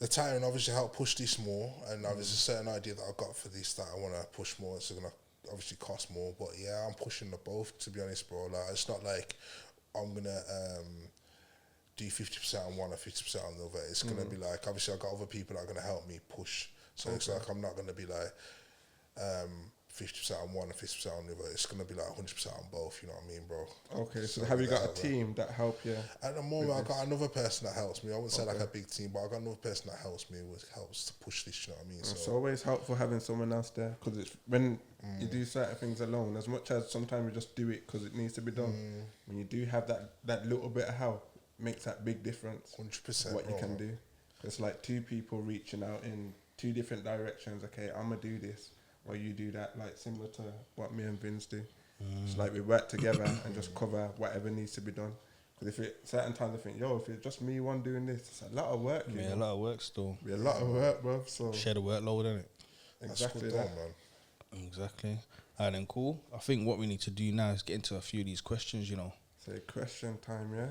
Speaker 3: the tattooing obviously helped push this more, and obviously a certain idea that I got for this that I want to push more. It's gonna obviously cost more, but yeah, I'm pushing the both, to be honest, bro. Like, it's not like I'm gonna do 50% on one or 50% on the other. It's gonna be like, obviously I got other people that are gonna help me push, so it's like I'm not gonna be like 50% on one and 50% on the other. It's gonna be like 100% on both. You know what I mean, bro?
Speaker 1: Okay, so have you got a team that help you?
Speaker 3: At the moment, I got another person that helps me. I wouldn't say like a big team, but I got another person that helps me. Helps to push this. You know what I mean?
Speaker 1: It's always helpful having someone else there, because it's when you do certain things alone. As much as sometimes you just do it because it needs to be done, when you do have that little bit of help, makes that big difference.
Speaker 3: 100%.
Speaker 1: What you can do. It's like two people reaching out in two different directions. Okay, I'm gonna do this, or you do that, like similar to what me and Vinz do. It's like we work together and just cover whatever needs to be done. Because certain times I think, if it's just me one doing this, it's a lot of work.
Speaker 2: Yeah, a lot of work still.
Speaker 1: A lot of work, bro. So
Speaker 2: share the workload, innit?
Speaker 1: Exactly
Speaker 3: that, man.
Speaker 2: Exactly. Alright then, cool. I think what we need to do now is get into a few of these questions, you know.
Speaker 1: Say question time, yeah?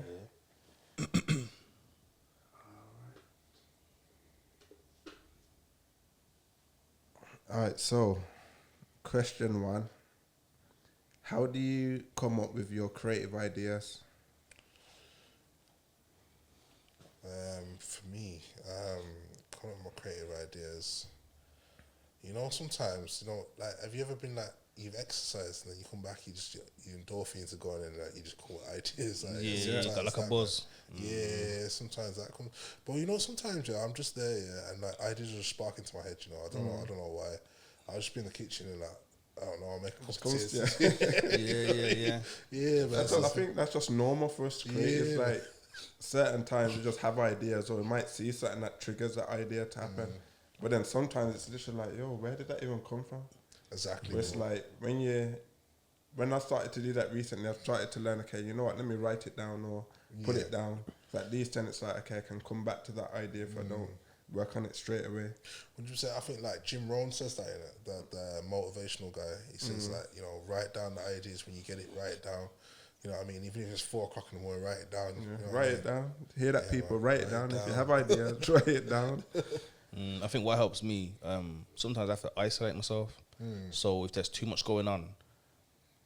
Speaker 1: Alright, so question 1. How do you come up with your creative ideas?
Speaker 3: For me, coming up with my creative ideas, You know, sometimes, you know, like, have you ever been like, you've exercised and then you come back, your endorphins are going and like, you just caught ideas. Like,
Speaker 2: Yeah, you got like a buzz.
Speaker 3: Yeah, sometimes that comes. But you know, sometimes I'm just there, and like ideas just spark into my head. You know, I don't know why. I'll just be in the kitchen and like, I don't know, I'll make a cup of tea. Yeah, man.
Speaker 1: I think that's just normal for us to create. It's like certain times we just have ideas, or we might see something that triggers that idea to happen. But then sometimes it's literally like, yo, where did that even come from?
Speaker 3: Exactly.
Speaker 1: But it's like when I started to do that recently, I've started to learn, okay, you know what, let me write it down or put it down. So at least then it's like, okay, I can come back to that idea if I don't work on it straight away.
Speaker 3: Would you say, I think like Jim Rohn says that, the motivational guy, he says like, you know, write down the ideas when you get it, write it down. You know what I mean? Even if it's 4 o'clock in the morning, write it down. You know
Speaker 1: write it down. Hear that, people, man, write it down. If you have ideas, write it down.
Speaker 2: I think what helps me, sometimes I have to isolate myself. So if there's too much going on,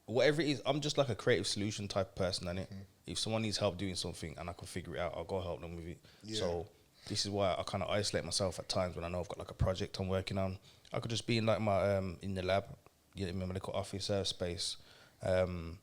Speaker 2: whatever it is, I'm just like a creative solution type of person, innit? If someone needs help doing something and I can figure it out, I'll go help them with it. Yeah. So this is why I kind of isolate myself at times when I know I've got like a project I'm working on. I could just be in like my in the lab, you know, my little office space, and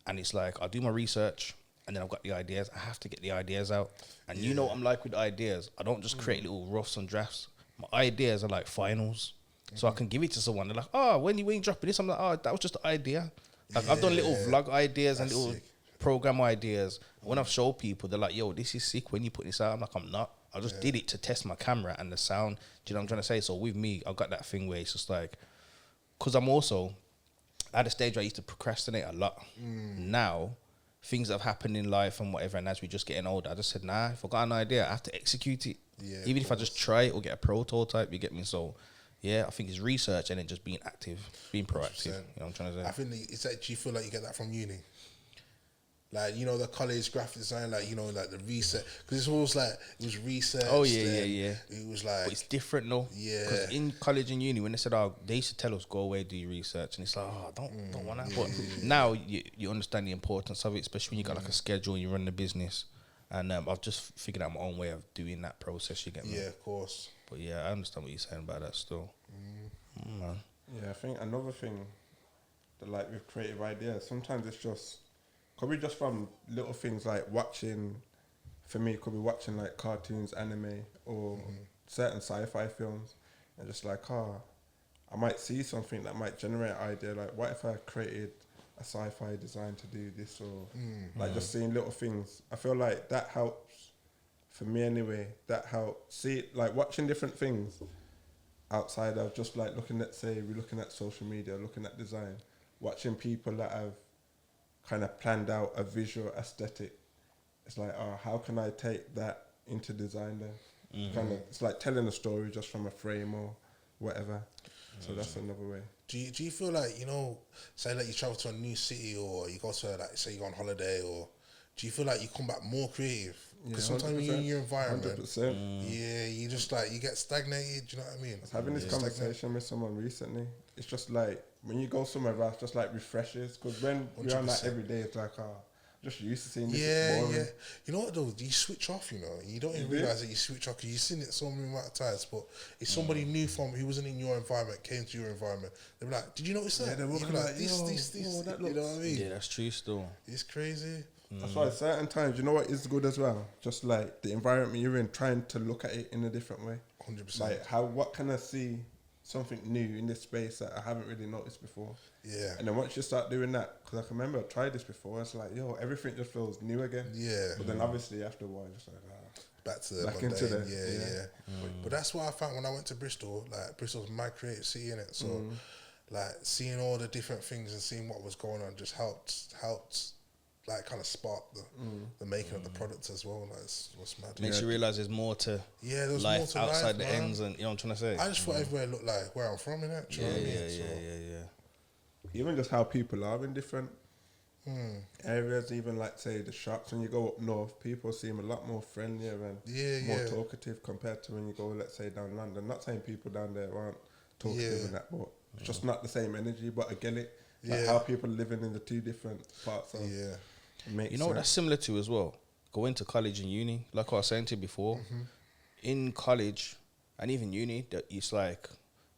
Speaker 2: it's like I'll do my research and then I've got the ideas. I have to get the ideas out, and you know what I'm like with ideas. I don't just create little roughs and drafts. My ideas are like finals, so I can give it to someone. They're like, "Oh, when you dropping this?" I'm like, "Oh, that was just an idea." Like I've done little vlog ideas and little program ideas. When I've showed people, they're like, "Yo, this is sick." When you put this out, I'm like, "I'm not." I just did it to test my camera and the sound. Do you know what I'm trying to say? So with me, I've got that thing where it's just like, because I'm also at a stage where I used to procrastinate a lot. Now, things that have happened in life and whatever, and as we're just getting older, I just said, nah, if I got an idea, I have to execute it. Yeah, even if I just try it or get a prototype, you get me? So, yeah, I think it's research and then just being active, being proactive. 100%. You know what I'm trying to say?
Speaker 3: I think it's that, do you feel like you get that from uni? Like, you know, the college graphic design, like, you know, like the research, because it's always like, it was research.
Speaker 2: Oh, yeah.
Speaker 3: It was like...
Speaker 2: But it's different, though. Yeah. Because in college and uni, when they said, oh, they used to tell us, go away, do your research. And it's like, oh, don't want that. But now you understand the importance of it, especially when you got like a schedule and you run the business. And I've just figured out my own way of doing that process, you get me?
Speaker 3: Yeah, of course.
Speaker 2: But yeah, I understand what you're saying about that still. Man.
Speaker 1: Yeah, I think another thing that, like, with creative ideas, sometimes it's just... Could be just from little things like watching, for me, could be watching like cartoons, anime, or certain sci-fi films, and just like, I might see something that might generate an idea. Like, what if I created a sci-fi design to do this, or like just seeing little things. I feel like that helps, for me anyway, that helps. See, like watching different things outside of just like looking at, say, we're looking at social media, looking at design, watching people that have kind of planned out a visual aesthetic. It's like, how can I take that into design then? Kind of, it's like telling a story just from a frame or whatever. So that's another way.
Speaker 3: Do you feel like, you know, say like you travel to a new city or you go to like, say you go on holiday, or do you feel like you come back more creative? Because sometimes when you're in your environment,
Speaker 1: 100%.
Speaker 3: Yeah, you just like, you get stagnated, do you know what I mean?
Speaker 1: I was having this conversation with someone recently. It's just like, when you go somewhere else, just like refreshes. Because when you're on that every day, it's like, just used to seeing this. Yeah.
Speaker 3: You know what though? You switch off, you know. You don't even realise that you switch off because you've seen it so many amount of times. But if somebody new who wasn't in your environment came to your environment, they'd be like, did you notice that? Yeah, they're walking like, this. You know what I mean?
Speaker 2: Yeah, that's true still.
Speaker 3: It's crazy.
Speaker 1: That's why certain times, you know what is good as well? Just like the environment you're in, trying to look at it in a different way.
Speaker 3: 100%.
Speaker 1: Like, what can I see something new in this space that I haven't really noticed before?
Speaker 3: Yeah.
Speaker 1: And then once you start doing that, because I can remember I tried this before, it's like, everything just feels new again.
Speaker 3: Yeah.
Speaker 1: But then obviously after a while, it's like,
Speaker 3: back to the mundane. Into the, yeah. But that's what I found when I went to Bristol. Like, Bristol's my creative city, innit? So, like, seeing all the different things and seeing what was going on just helped like kind of spark the making of the product as well. Like, what's mad.
Speaker 2: Makes you realise there's more to life outside the ends, and you know what I'm trying to say.
Speaker 3: I just thought everywhere looked like where I'm from, innit?
Speaker 2: Yeah.
Speaker 1: Even just how people are in different areas, even like say the shops, when you go up north, people seem a lot more friendlier and more talkative compared to when you go, let's say, down London. Not saying people down there aren't talkative and that, but it's just not the same energy. But I get it, like how people living in the two different parts of
Speaker 2: you know what that's similar to as well? Going to college and uni, like I was saying to you before, in college and even uni, it's like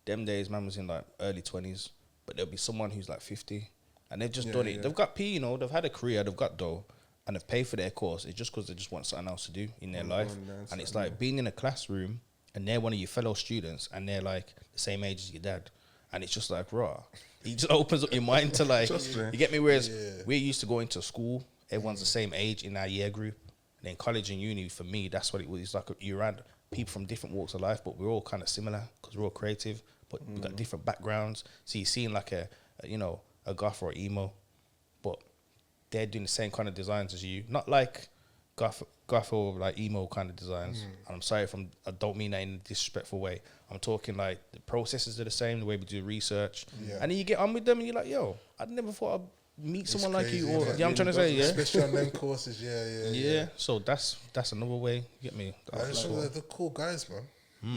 Speaker 2: them days, man was in like early 20s, but there'll be someone who's like 50, and they've just
Speaker 1: Yeah,
Speaker 2: done it.
Speaker 1: yeah.
Speaker 2: They've got P, you know, they've had a career, they've got dough, and they've paid for their course. It's just because they just want something else to do in their life. And it's like being in a classroom, and they're one of your fellow students, and they're like the same age as your dad, and it's just like raw. It just opens up your mind to like, you get me? Whereas we're used to going to school, everyone's the same age in our year group. And then college and uni, for me, that's what it was. It's like you're around people from different walks of life, but we're all kind of similar because we're all creative, but we've got different backgrounds. So you're seeing like a goth or emo, but they're doing the same kind of designs as you. Not like goth or like emo kind of designs. And I'm sorry I don't mean that in a disrespectful way. I'm talking like the processes are the same, the way we do research.
Speaker 3: Yeah.
Speaker 2: And then you get on with them and you're like, yo, I never thought I'd meet someone like you. Or,
Speaker 3: yeah.
Speaker 2: yeah, I'm trying to say, yeah.
Speaker 3: Especially on them courses, yeah.
Speaker 2: So that's another way. You get me?
Speaker 3: They're cool guys, man.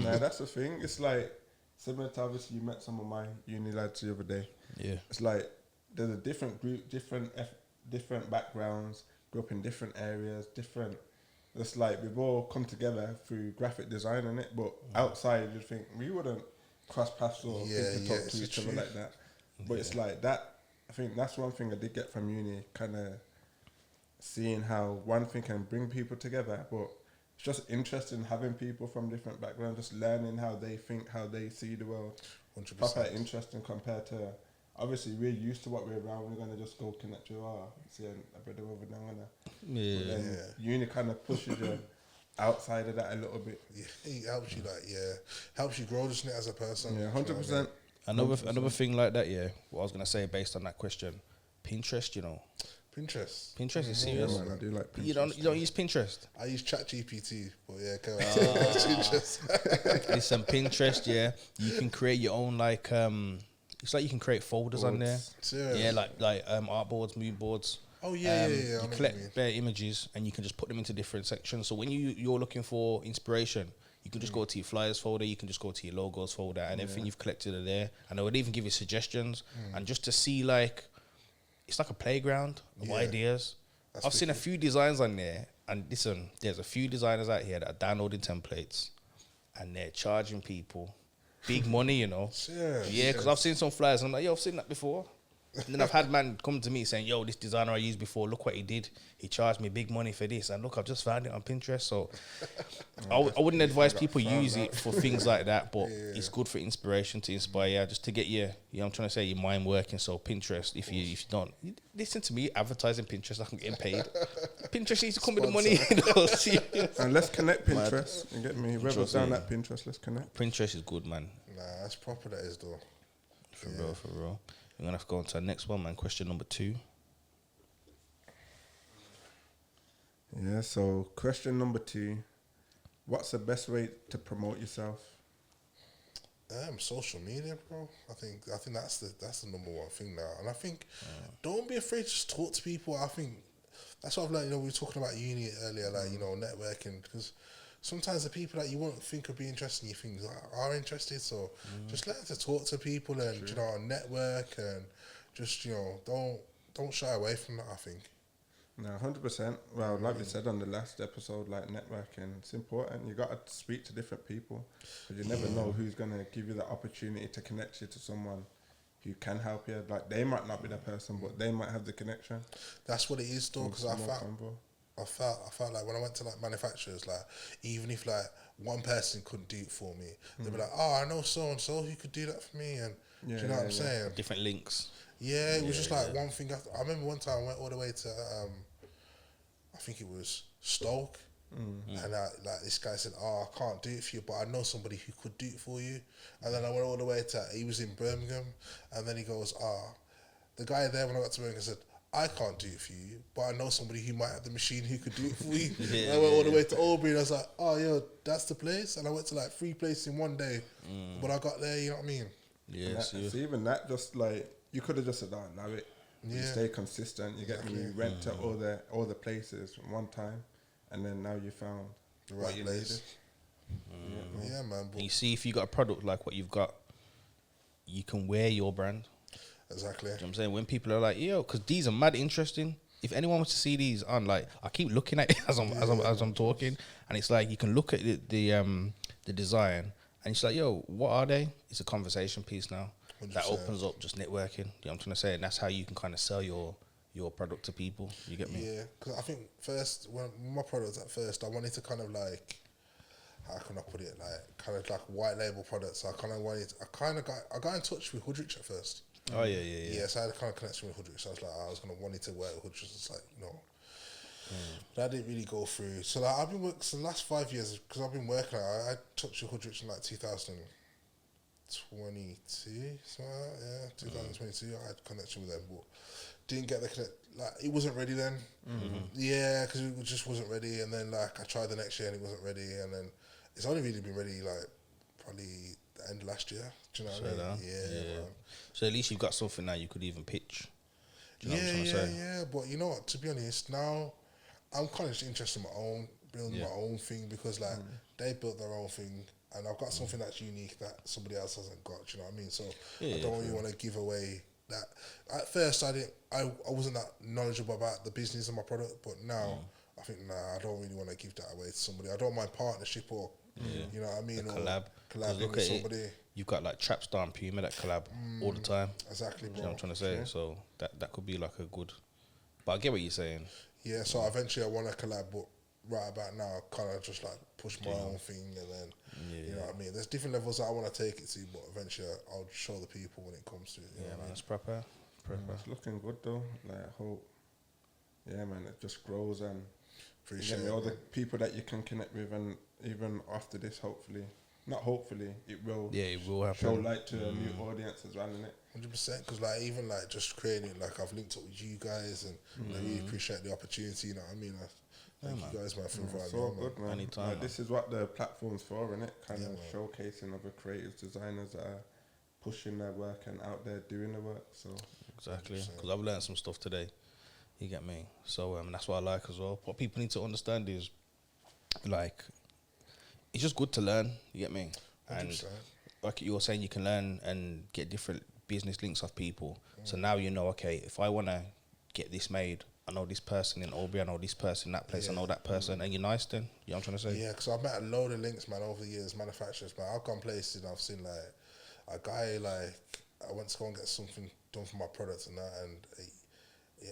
Speaker 1: Nah, that's the thing. It's like similar to obviously you met some of my uni lads the other day.
Speaker 2: Yeah.
Speaker 1: It's like there's a different group, different backgrounds, grew up in different areas, different. It's like we've all come together through graphic design and it, but outside you think we wouldn't cross paths or think to talk to each other like that. But it's like that. I think that's one thing I did get from uni, kind of seeing how one thing can bring people together, but it's just interesting having people from different backgrounds, just learning how they think, how they see the world.
Speaker 3: 100%.
Speaker 1: Proper interesting compared to, obviously we're used to what we're around, we're going to just go connect you, see a brother over there,
Speaker 2: Yeah.
Speaker 1: But then uni kind of pushes you outside of that a little bit.
Speaker 3: Yeah, it helps you helps you grow just as a person.
Speaker 1: Yeah, 100%.
Speaker 2: Another thing like that, what I was gonna say based on that question, Pinterest, you know.
Speaker 3: Pinterest
Speaker 2: is serious.
Speaker 1: Yeah, man, I do like Pinterest.
Speaker 2: You don't use Pinterest.
Speaker 3: I use ChatGPT, but yeah, go ahead. Pinterest.
Speaker 2: Listen, Pinterest, you can create your own like it's like you can create folders on there.
Speaker 3: Serious?
Speaker 2: Yeah, like artboards, mood boards.
Speaker 3: Oh yeah.
Speaker 2: You collect bare images and you can just put them into different sections. So when you're looking for inspiration, you can just go to your flyers folder, you can just go to your logos folder, and everything you've collected are there. And I would even give you suggestions, and just to see like, it's like a playground of ideas. I've seen a few designs on there, and listen, there's a few designers out here that are downloading templates, and they're charging people big money, you know. Yeah, because I've seen some flyers, and I'm like, yo, I've seen that before. And then I've had man come to me saying, yo, this designer I used before, look what he did. He charged me big money for this. And look, I've just found it on Pinterest. So I wouldn't advise people use it for things like that, but it's good for inspiration, to inspire, just to get your, I'm trying to say, your mind working. So Pinterest, if you don't, listen to me, advertising Pinterest, I'm getting paid. Pinterest needs to come with the money.
Speaker 1: And let's connect Pinterest. You get me? Whoever's down that Pinterest, let's connect.
Speaker 2: Pinterest is good, man.
Speaker 3: Nah, that's proper, that is though.
Speaker 2: For real. We're going to have to go on to the next one, man. Question number 2.
Speaker 1: Yeah, so question number 2. What's the best way to promote yourself?
Speaker 3: Social media, bro. I think that's the number one thing now. And I think don't be afraid to just talk to people. I think that's what I've learned. You know, we were talking about uni earlier, like, you know, networking, because sometimes the people that you won't think would be interested, you think are interested. So just learn to talk to people and you know, network, and just, you know, don't shy away from that, I think.
Speaker 1: No, 100%. Well, like we said on the last episode, like networking, it's important. You got to speak to different people, because you never know who's going to give you the opportunity to connect you to someone who can help you. Like, they might not be the person, but they might have the connection.
Speaker 3: That's what it is, though, because I felt like when I went to like manufacturers, like even if like one person couldn't do it for me, they'd be like, oh, I know so and so who could do that for me, and do you know what I'm saying?
Speaker 2: Different links.
Speaker 3: Yeah, it was just like one thing. I remember one time I went all the way to, I think it was Stoke, and like this guy said, oh, I can't do it for you, but I know somebody who could do it for you. And then I went all the way to, he was in Birmingham, and then he goes, the guy there when I got to Birmingham said, I can't do it for you, but I know somebody who might have the machine who could do it for you. And I went all the way to Aubrey, and I was like, oh, yo, that's the place. And I went to like 3 places in one day. But I got there, you know what I mean?
Speaker 1: Yeah, so even that, just like, you could have just said, oh, now it. You stay consistent. You get me. You went to all the places from one time, and then now you found
Speaker 3: the right place. Yeah, man.
Speaker 2: And you see, if you got a product like what you've got, you can wear your brand.
Speaker 3: Exactly.
Speaker 2: You know what I'm saying? When people are like, yo, because these are mad interesting. If anyone wants to see these on, like, I keep looking at it as I'm talking, and it's like you can look at the design, And she's like, yo, what are they? It's a conversation piece now.
Speaker 3: 100%.
Speaker 2: That opens up just networking. You know what I'm trying to say? And that's how you can kind of sell your product to people. You get me?
Speaker 3: Yeah, because I think first, when my products at first, I wanted to kind of like, how can I put it, like kind of like white label products. I got in touch with Hoodrich at first.
Speaker 2: Oh yeah.
Speaker 3: So I had a kind of connection with Hoodrich. So I was like, I was gonna wanted to work with Hoodrich. It's like, no, that didn't really go through. So like I've been working so the last 5 years because I've been working. I touched with Hoodrich in like 2022, something like that, 2022. I had connection with them, but didn't get the connect. Like it wasn't ready then. Yeah, because it just wasn't ready. And then like I tried the next year and it wasn't ready. And then it's only really been ready like probably the end of last year. Do you know what I mean? Yeah. Man.
Speaker 2: So at least you've got something now you could even pitch. Do you know what I'm trying to say?
Speaker 3: Yeah. But you know what? To be honest, now I'm kind of just interested in my own, building my own thing because like they built their own thing and I've got something that's unique that somebody else hasn't got. Do you know what I mean? So I don't really want to give away that. At first, I wasn't that knowledgeable about the business of my product, but now I think I don't really want to give that away to somebody. I don't mind partnership or you know what I mean,
Speaker 2: or collab
Speaker 3: with somebody.
Speaker 2: You've got like Trapstar and Puma that collab all the time.
Speaker 3: Exactly, bro.
Speaker 2: You know what I'm trying to say? Yeah. So that could be like a good. But I get what you're saying.
Speaker 3: Yeah, so eventually I want to collab, but right about now, I kind of just like push my own thing, and then you know what I mean. There's different levels that I want to take it to, but eventually I'll show the people when it comes to it. You know what I mean?
Speaker 2: That's proper.
Speaker 1: It's looking good though. Like I hope, man, it just grows and
Speaker 3: Appreciate
Speaker 1: all the people that you can connect with, and even after this, hopefully, not hopefully, it will.
Speaker 2: Yeah, it will happen.
Speaker 1: Show light to a new audience as well, innit?
Speaker 3: 100%, because like even like just creating it, like I've linked up with you guys, and I really appreciate the opportunity. You know what I mean? Thank you guys, man, for inviting me.
Speaker 1: So good, man.
Speaker 2: Anytime,
Speaker 1: like, this is what the platform's for, innit? Kind of showcasing other creators, designers that are pushing their work and out there doing the work. So
Speaker 2: exactly, because I've learned some stuff today. You get me? So that's what I like as well. What people need to understand is, like, it's just good to learn. You get me?
Speaker 3: 100%.
Speaker 2: And like you were saying, you can learn and get different business links off people. So now you know, okay, if I want to get this made, I know this person in Aubrey, I know this person in that place, I know that person, and you're nice then. You know what I'm trying to say?
Speaker 3: Yeah, because I've met a load of links, man, over the years, manufacturers, man. I've gone places and I've seen, like, a guy, like, I went to go and get something done for my products and that, and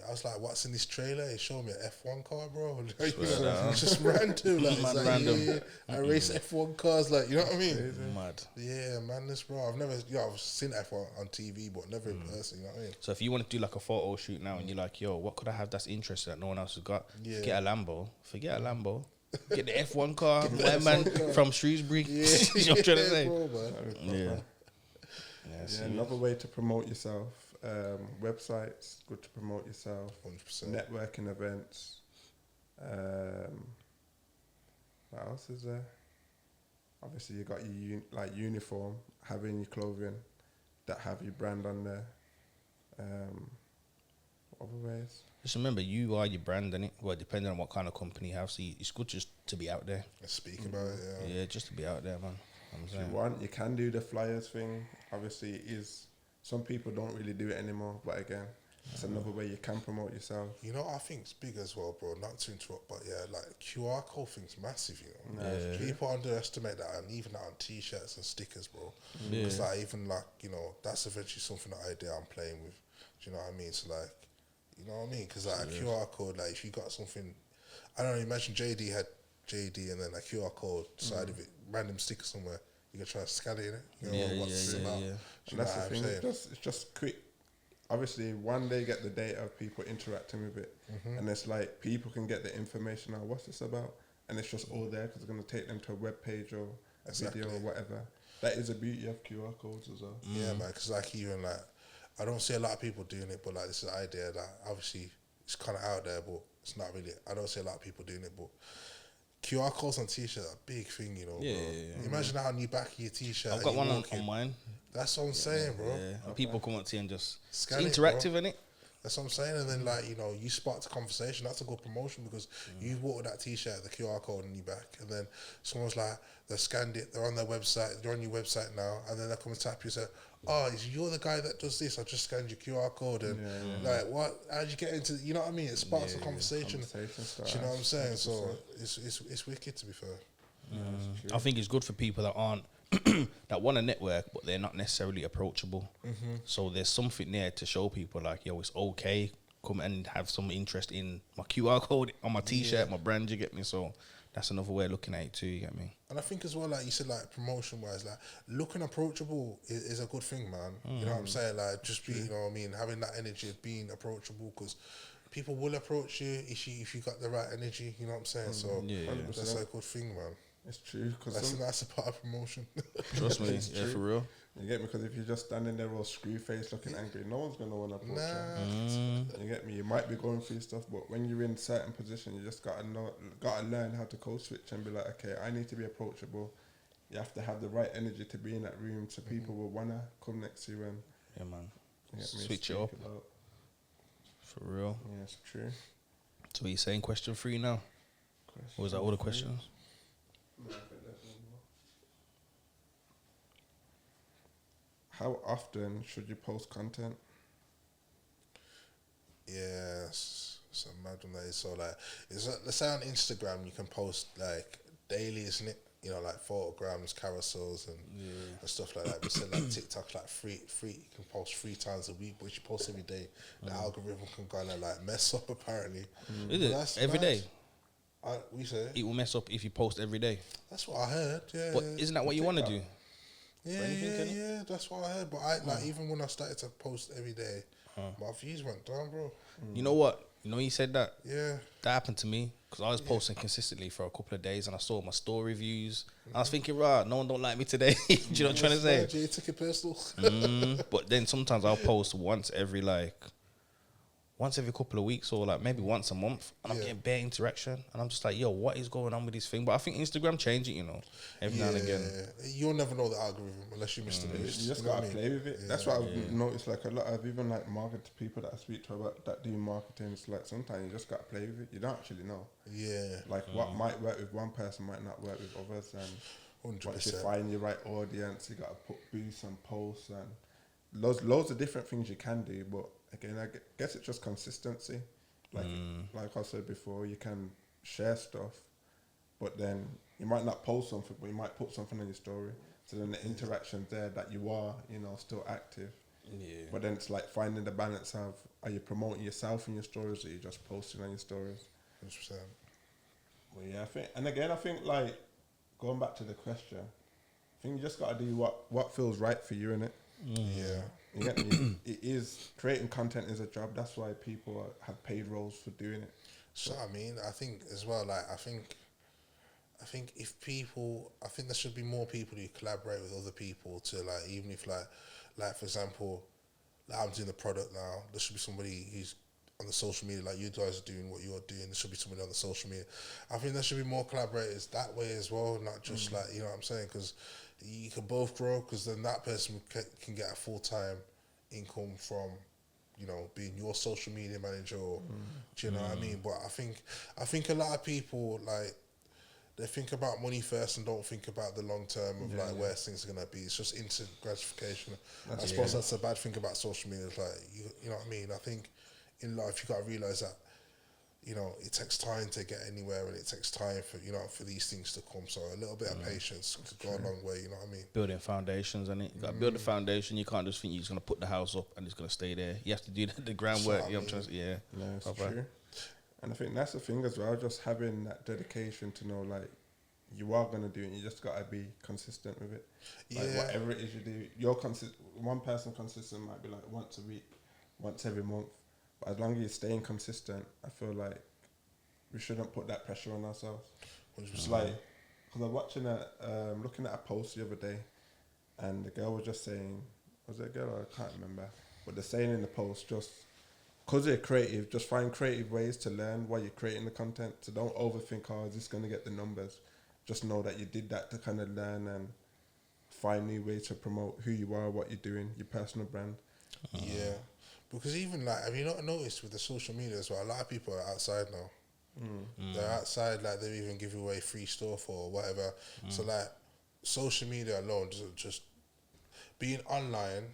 Speaker 3: I was like, what's in this trailer? He showed me an F1 car, bro. It's just random. Like, it's like,
Speaker 2: random.
Speaker 3: I race F1 cars, like, you know what I mean?
Speaker 2: Mad.
Speaker 3: Yeah, madness, bro. I've seen F1 on TV, but never in person, you know what I mean?
Speaker 2: So if you want to do like a photo shoot now and you're like, yo, what could I have that's interesting that no one else has got?
Speaker 3: Yeah.
Speaker 2: Get a Lambo. Forget a Lambo. Get the F1 car. White man from Shrewsbury.
Speaker 3: Yeah.
Speaker 2: You know what I'm trying to say?
Speaker 3: Bro, man.
Speaker 2: Yeah,
Speaker 1: another way to promote yourself. Websites, good to promote yourself.
Speaker 3: 100%.
Speaker 1: Networking events. What else is there? Obviously, you got your uniform, having your clothing that have your brand on there. Other ways.
Speaker 2: Just remember, you are your brand, innit? Well, depending on what kind of company you have, so it's good just to be out there.
Speaker 3: Speak about it,
Speaker 2: Yeah, just to be out there, man.
Speaker 1: If you want, you can do the flyers thing. Obviously, it is. Some people don't really do it anymore, but again, it's another way you can promote yourself.
Speaker 3: You know, I think it's big as well, bro. Not to interrupt, but yeah, like QR code thing's massive, you know. People underestimate that, and even that on T-shirts and stickers, bro. It's like even like, you know, that's eventually something that I'm playing with. Do you know what I mean? So like, you know what I mean? Because like a QR code, like if you got something, I don't know. Imagine JD had JD and then a QR code side of it, random sticker somewhere. You can try to scan it, innit? You know what it's about.
Speaker 1: And that's the thing. It's just quick. Obviously, one day get the data of people interacting with it, and it's like people can get the information out. What's this about? And it's just all there because it's going to take them to a web page or a video or whatever. That is the beauty of QR codes as well.
Speaker 3: Yeah, man. Because like even like, I don't see a lot of people doing it, but like this is an idea that obviously it's kind of out there, but it's not really. I don't see a lot of people doing it, but. QR codes on T-shirts are a big thing, you know, bro. Imagine that on your back of your T-shirt.
Speaker 2: I've got one on mine.
Speaker 3: That's what I'm saying, bro.
Speaker 2: And people come up to you and just
Speaker 3: scan
Speaker 2: it's interactive,
Speaker 3: bro.
Speaker 2: innit?
Speaker 3: That's what I'm saying. And then, like, you know, you sparked a conversation. That's a good promotion because you bought that T-shirt, the QR code on your back, and then someone's like, they scanned it, they're on their website, they're on your website now, and then they come and tap you and say, oh, you're the guy that does this. I just scanned your QR code, and like, what? How'd you get into? You know what I mean? It sparks a conversation. Do you know what I'm saying? 100%. So it's wicked, to be fair.
Speaker 2: I think it's good for people that aren't that want to network, but they're not necessarily approachable. So there's something there to show people like, yo, it's okay. Come and have some interest in my QR code on my T-shirt, my brand. You get me? So that's another way of looking at it too. You get me?
Speaker 3: And I think as well, like you said, like promotion wise, like looking approachable is a good thing, man. You know what I'm saying? Like just be, you know what I mean, having that energy of being approachable, because people will approach you if you got the right energy. You know what I'm saying? So that's a good thing, man.
Speaker 1: It's true, because
Speaker 3: that's a part of promotion.
Speaker 2: Trust me, yeah, for real.
Speaker 1: You get me? Because if you're just standing there all screw face looking angry, no one's gonna want to approach you. You get me? You might be going through stuff, but when you're in certain position, you just gotta learn how to code switch and be like, okay, I need to be approachable. You have to have the right energy to be in that room, so people will wanna come next to you and
Speaker 2: Switch it up. For real.
Speaker 1: Yeah, it's true.
Speaker 2: So are you saying question 3 now? Or was that all the questions?
Speaker 1: No, I think there's one more. How often should you post content?
Speaker 3: Yes, so imagine that is so like let's say on Instagram you can post like daily, isn't it? You know, like photograms, carousels, and stuff like that. We said like TikTok, like free. You can post 3 times a week, but if you post every day, the algorithm can kind of like mess up. Apparently,
Speaker 2: Is it
Speaker 3: that's
Speaker 2: every day?
Speaker 3: We say
Speaker 2: It will mess up if you post every day.
Speaker 3: that's what I heard. Yeah,
Speaker 2: But isn't that what you want to do?
Speaker 3: Yeah, that's what I heard. But I like even when I started to post every day, my views went down, bro.
Speaker 2: You know what? You know, you said that.
Speaker 3: Yeah,
Speaker 2: That happened to me because I was posting consistently for a couple of days, and I saw my story views. I was thinking, right, no one don't like me today. Do you know what I'm trying to say?
Speaker 3: Jay took it personal.
Speaker 2: But then sometimes I'll post once every couple of weeks, or like maybe once a month, and I'm getting bare interaction, and I'm just like, yo, what is going on with this thing? But I think Instagram changed it, you know, every now and again.
Speaker 3: You'll never know the algorithm unless you miss the boost.
Speaker 1: You just gotta play with it. That's what I've noticed. Like a lot of even like market people that I speak to about that do marketing. It's like sometimes you just gotta play with it. You don't actually know. Yeah. Like what might work with one person might not work with others, and
Speaker 3: 100%.
Speaker 1: once you find your right audience, you gotta put boosts and posts and loads of different things you can do. But again, I guess it's just consistency. Like I said before, you can share stuff, but then you might not post something, but you might put something on your story. So then the interaction's there that you are, you know, still active. Yeah. But then it's like finding the balance of, are you promoting yourself in your stories, or are you just posting on your stories?
Speaker 3: 100%.
Speaker 1: Well, yeah, I think like going back to the question, I think you just got to do what feels right for you, innit?
Speaker 3: Yeah.
Speaker 1: You get me? It is, creating content is a job. That's why people have paid roles for doing it.
Speaker 3: So I mean, I think as well, like I think if people, I think there should be more people who collaborate with other people to like, even if like for example, like I'm doing the product now, there should be somebody who's on the social media, like you guys are doing what you're doing, there should be somebody on the social media. I think there should be more collaborators that way as well, not just like, you know what I'm saying, because you can both grow, because then that person can get a full-time income from, you know, being your social media manager, or, do you know what I mean? But I think a lot of people, like, they think about money first and don't think about the long term of where things are gonna be. It's just instant gratification. I suppose that's a bad thing about social media. It's like you know what I mean. I think in life you gotta realize that, you know, it takes time to get anywhere, and it takes time for, you know, for these things to come. So a little bit of patience could go a long way. You know what I mean?
Speaker 2: Building foundations, and you got to build the foundation. You can't just think you're just gonna put the house up and it's gonna stay there. You have to do the groundwork. You know what I'm trying to say?
Speaker 1: No, it's true. And I think that's the thing as well, just having that dedication to know, like, you are going to do it, you just got to be consistent with it. Like, whatever it is you do, one person consistent might be like once a week, once every month. But as long as you're staying consistent, I feel like we shouldn't put that pressure on ourselves. It's like, because I was watching looking at a post the other day, and the girl was just saying, was it a girl? I can't remember. But they're saying in the post, just because you're creative, just find creative ways to learn while you're creating the content. So don't overthink, oh, is this going to get the numbers? Just know that you did that to kind of learn and find new ways to promote who you are, what you're doing, your personal brand.
Speaker 3: Yeah. Because even like, have you not noticed with the social media as well, a lot of people are outside now. They're outside, like they even give away free stuff or whatever. So like social media alone doesn't just, being online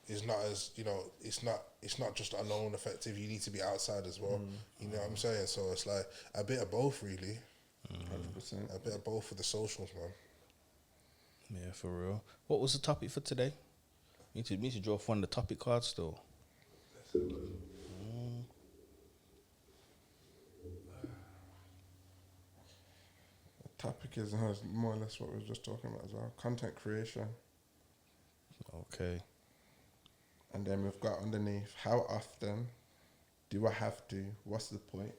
Speaker 3: is not as, you know, it's not just alone effective. You need to be outside as well. You know what I'm saying? So it's like a bit of both, really.
Speaker 1: 100%.
Speaker 3: A bit of both for the socials, man.
Speaker 2: Yeah, for real. What was the topic for today? We need to draw off one of the topic cards still.
Speaker 1: The topic is more or less what we were just talking about as well. Content creation.
Speaker 2: Okay.
Speaker 1: And then we've got underneath, how often do I have to? What's the point?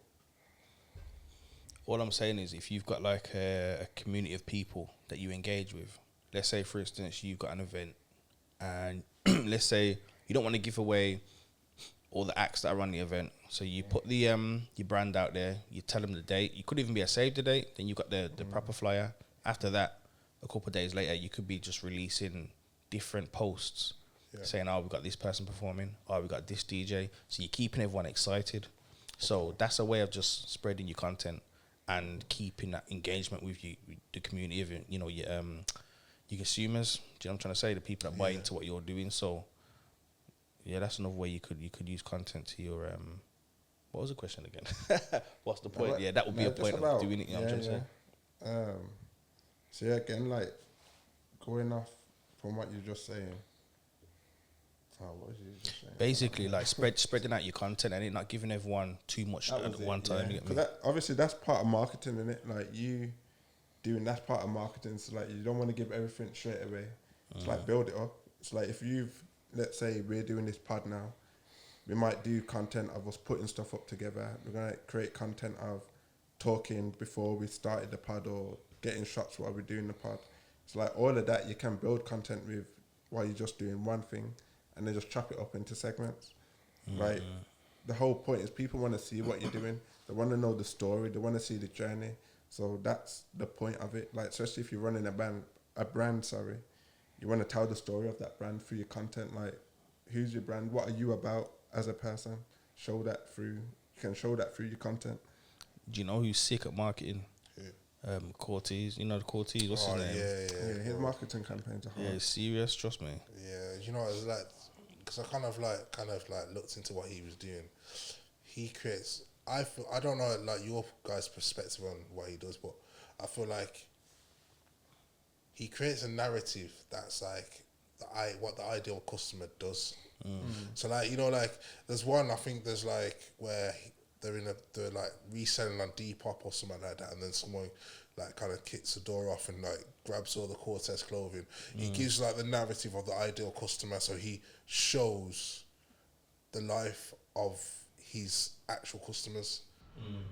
Speaker 2: All I'm saying is if you've got like a community of people that you engage with, let's say, for instance, you've got an event and let's say you don't want to give away all the acts that are on the event. So you put the your brand out there, you tell them the date. You could even be a save the date, then you've got the proper flyer. After that, a couple of days later, you could be just releasing different posts saying, oh, we've got this person performing, oh, we've got this DJ. So you're keeping everyone excited. So that's a way of just spreading your content and keeping that engagement with you, with the community of your consumers. Do you know what I'm trying to say? The people that buy into what you're doing. So yeah, that's another way you could use content to your what was the question again? What's the point? Yeah, that would be a point of doing it. You know what I'm trying to say.
Speaker 1: So yeah, again, like going off from what you're just saying. Oh, what was you just saying?
Speaker 2: Basically, like spreading out your content and it not giving everyone too much at one time.
Speaker 1: Yeah.
Speaker 2: You get me?
Speaker 1: That, obviously, that's part of marketing, isn't it? Like you doing that's part of marketing. So like you don't want to give everything straight away. It's like build it up. It's like if let's say we're doing this pod now, we might do content of us putting stuff up together. We're gonna create content of talking before we started the pod or getting shots while we're doing the pod. It's like all of that you can build content with while you're just doing one thing, and then just chop it up into segments. Right. The whole point is people want to see what you're doing. They want to know the story. They want to see the journey. So that's the point of it. Like especially if you're running a brand. You want to tell the story of that brand through your content. Like, who's your brand? What are you about as a person? Show that through. You can show that through your content.
Speaker 2: Do you know who's sick at marketing? Cortez. You know the Cortez. What's his name?
Speaker 1: Yeah, his marketing campaigns are hard.
Speaker 2: Yeah, it's serious. Trust me.
Speaker 3: Yeah, you know, it's like because I kind of like looked into what he was doing. He creates. I don't know like your guys' perspective on what he does, but I feel like he creates a narrative that's like what the ideal customer does. So like, you know, like there's one, I think there's like where they're like reselling on Depop or something like that, and then someone like kind of kicks the door off and like grabs all the Cortez clothing. He gives like the narrative of the ideal customer, so he shows the life of his actual customers.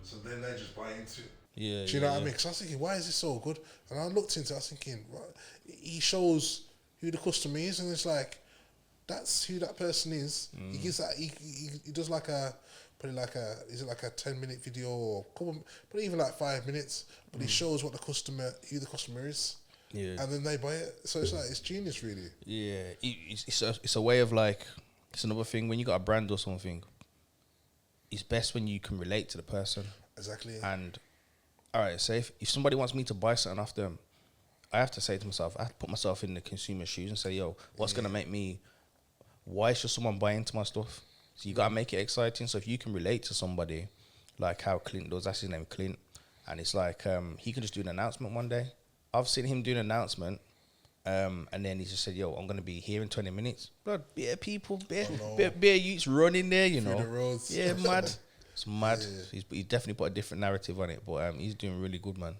Speaker 3: So then they just buy into it.
Speaker 2: Yeah.
Speaker 3: Do you know what I mean? Because I was thinking, why is this so good? And I looked into it, I was thinking, right, he shows who the customer is, and it's like, that's who that person is. He gives that, he does like is it like a 10-minute video or but even like 5 minutes, but he shows who the customer is. Yeah. And then they buy it. So it's like, it's genius really.
Speaker 2: Yeah. It's a way of like, it's another thing, when you got a brand or something, it's best when you can relate to the person.
Speaker 3: Exactly.
Speaker 2: And all right, so if somebody wants me to buy something off them, I have to say to myself, I have to put myself in the consumer's shoes and say, yo, what's going to make me, why should someone buy into my stuff? So you got to make it exciting. So if you can relate to somebody, like how Clint does, that's his name, Clint, and it's like he can just do an announcement one day. I've seen him do an announcement, and then he just said, yo, I'm going to be here in 20 minutes. Blood, bare people, bare youths running there, you know.
Speaker 3: Through the roads.
Speaker 2: Yeah, mad. It's mad. Yeah. He's definitely put a different narrative on it, but he's doing really good, man.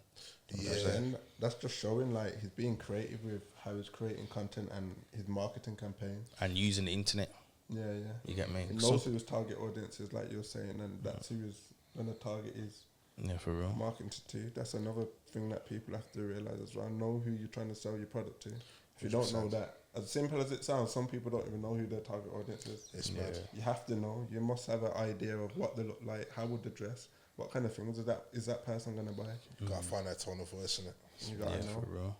Speaker 1: Yeah, and that's just showing like he's being creative with how he's creating content and his marketing campaigns.
Speaker 2: And using the internet.
Speaker 1: Yeah.
Speaker 2: You get me?
Speaker 1: He knows who his target audience is, like you're saying, and that's who his when the target is.
Speaker 2: Yeah, for real.
Speaker 1: Marketing to. That's another thing that people have to realise as well. Know who you're trying to sell your product to. If you don't know that, as simple as it sounds, some people don't even know who their target audience is.
Speaker 3: It's mad.
Speaker 1: You have to know. You must have an idea of what they look like, how would they dress, what kind of things is that person going to buy.
Speaker 3: You gotta find that tone of voice, innit?
Speaker 1: You gotta know.
Speaker 2: For real.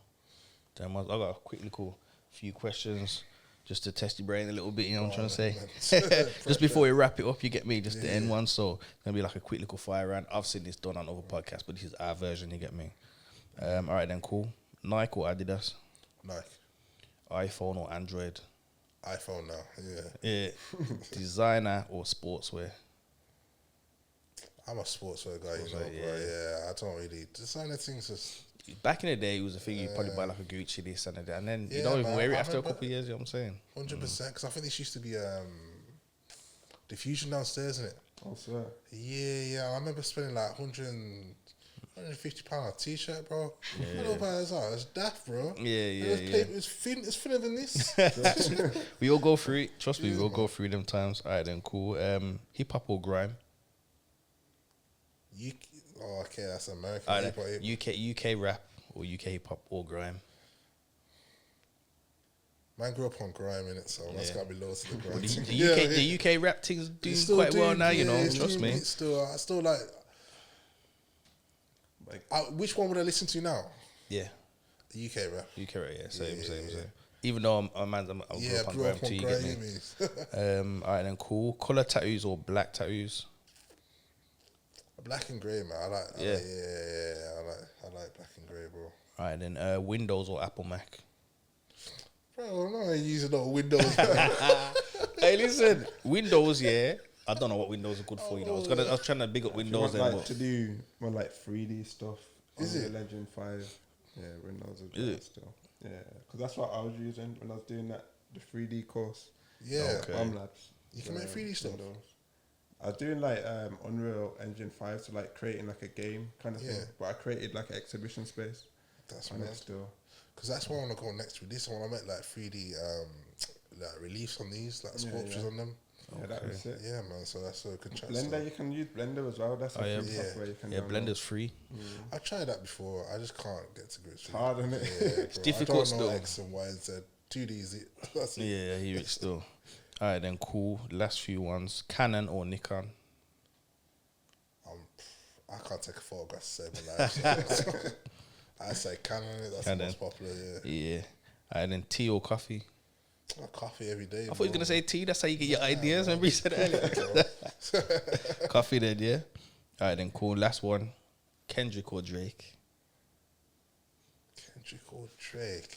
Speaker 2: Damn, I got a quick little few questions just to test your brain a little bit, you know what I'm trying to say? Just before we wrap it up, you get me? Just the end one. So it's going to be like a quick little fire round. I've seen this done on other podcasts, but this is our version, you get me? All right then, cool. Nike or Adidas?
Speaker 3: Nike.
Speaker 2: iPhone or Android?
Speaker 3: iPhone now,
Speaker 2: yeah. Designer or sportswear?
Speaker 3: I'm a sportswear guy, you know, bro. Yeah, I don't really designer things.
Speaker 2: back in the day, it was a thing you probably buy like a Gucci this and that, and then you
Speaker 3: Yeah,
Speaker 2: don't even
Speaker 3: man,
Speaker 2: wear it
Speaker 3: I
Speaker 2: after a
Speaker 3: remember-
Speaker 2: couple of years. You know what I'm saying?
Speaker 3: 100%. Because I think this used to be diffusion downstairs, isn't it?
Speaker 1: Also,
Speaker 3: Yeah. I remember spending like £150 on a t-shirt, bro. I don't know about that. It's daft, bro. It's thinner than this.
Speaker 2: We all go through it. Trust me, we all go through them times. All right, then cool. Hip hop or grime?
Speaker 3: Okay, that's American.
Speaker 2: All
Speaker 3: hip-hop.
Speaker 2: right, UK rap or UK hip hop or grime?
Speaker 3: Man grew up on grime, innit? So that's got to be low to the grime.
Speaker 2: The UK rap things doing quite well now, you know. Trust me.
Speaker 3: I still like. Which one would I listen to now?
Speaker 2: Yeah,
Speaker 3: The UK rap.
Speaker 2: UK rap. Yeah, same. Even though I'm grew up on grime too. You get me? All right, then cool. Color tattoos or black tattoos?
Speaker 3: Black and grey, man. I like. I like black and grey, bro.
Speaker 2: All right, then Windows or Apple Mac?
Speaker 3: Bro, I'm not using no Windows.
Speaker 2: Hey, listen, Windows, yeah. I don't know what Windows are good for. You know, I was trying to big up Windows.
Speaker 1: you want, like, to do more like 3D stuff.
Speaker 3: Is it
Speaker 1: Legend 5? Yeah, Windows is
Speaker 2: Is
Speaker 1: good
Speaker 2: it?
Speaker 1: still. Yeah, because that's what I was using when I was doing the 3D course.
Speaker 3: Yeah.
Speaker 2: Okay.
Speaker 1: Labs.
Speaker 3: You can make 3D stuff.
Speaker 1: Windows. I was doing like Unreal Engine 5, so like creating like a game kind of thing. But I created like an exhibition space.
Speaker 3: That's
Speaker 1: and
Speaker 3: mad.
Speaker 1: it's still.
Speaker 3: Because that's where I want to go next with this. I want to make like 3D like reliefs on these, like sculptures on them.
Speaker 1: Yeah, that was it.
Speaker 3: Yeah, man. So that's a good chance.
Speaker 1: Blender, you can use Blender as well. That's a free software you can download.
Speaker 2: Blender's free.
Speaker 3: I tried that before. I just can't get to grips with it.
Speaker 1: It's hard, isn't it?
Speaker 3: Yeah,
Speaker 2: It's
Speaker 3: bro.
Speaker 2: difficult
Speaker 3: I don't
Speaker 2: still.
Speaker 3: know X and Y and Z. 2D is it. That's it.
Speaker 2: Yeah, I hear it still. All right, then cool. Last few ones: Canon or Nikon?
Speaker 3: I can't take a photograph to save my life. I say Canon. That's
Speaker 2: Canon.
Speaker 3: the most popular. Yeah.
Speaker 2: Yeah. All right, then tea or coffee?
Speaker 3: Coffee every day.
Speaker 2: I thought you were gonna say tea. That's how you get your ideas. Remember you said that earlier. Coffee, then, yeah. All right, then cool. Last one: Kendrick or Drake?
Speaker 3: Kendrick or Drake?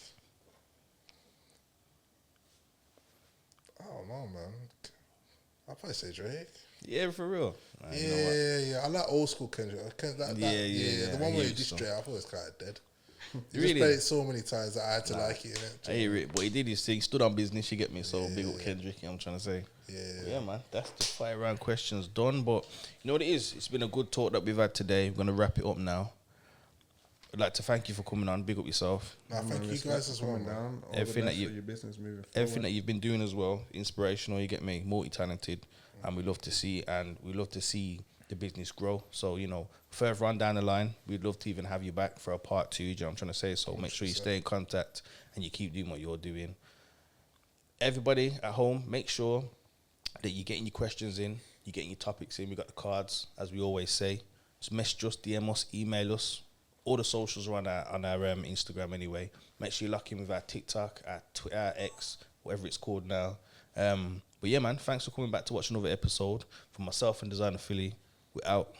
Speaker 3: I don't know, man. I'll probably say Drake.
Speaker 2: Yeah, for real. Nah, you know what?
Speaker 3: Yeah. I like old school Kendrick.
Speaker 2: Yeah.
Speaker 3: The one
Speaker 2: I
Speaker 3: where
Speaker 2: hear
Speaker 3: he
Speaker 2: you
Speaker 3: dissed Drake, I thought it was kind of dead. He
Speaker 2: Really?
Speaker 3: just played it so many times that I had to like it.
Speaker 2: I hear it, but he did his thing. Stood on business. You get me? So big up Kendrick. You know what I'm trying to say.
Speaker 3: Yeah.
Speaker 2: Man. That's the 5 round questions done. But you know what it is? It's been a good talk that we've had today. We're gonna wrap it up now. I'd like to thank you for coming on. Big up yourself.
Speaker 3: Nah, thank you guys as well, man.
Speaker 1: Everything that your business moving forward.
Speaker 2: Everything that you've been doing as well, inspirational. You get me, multi-talented, and we love to see the business grow. So further on down the line, we'd love to even have you back for a part 2. You know what I'm trying to say? So make sure you stay in contact and you keep doing what you're doing. Everybody at home, make sure that you're getting your questions in, you're getting your topics in. We got the cards, as we always say. Just message us, DM us, email us. All the socials are on our Instagram anyway. Make sure you lock in with our TikTok, our Twitter, X, whatever it's called now. But yeah, man, thanks for coming back to watch another episode. For myself and Designer Philly, we're out.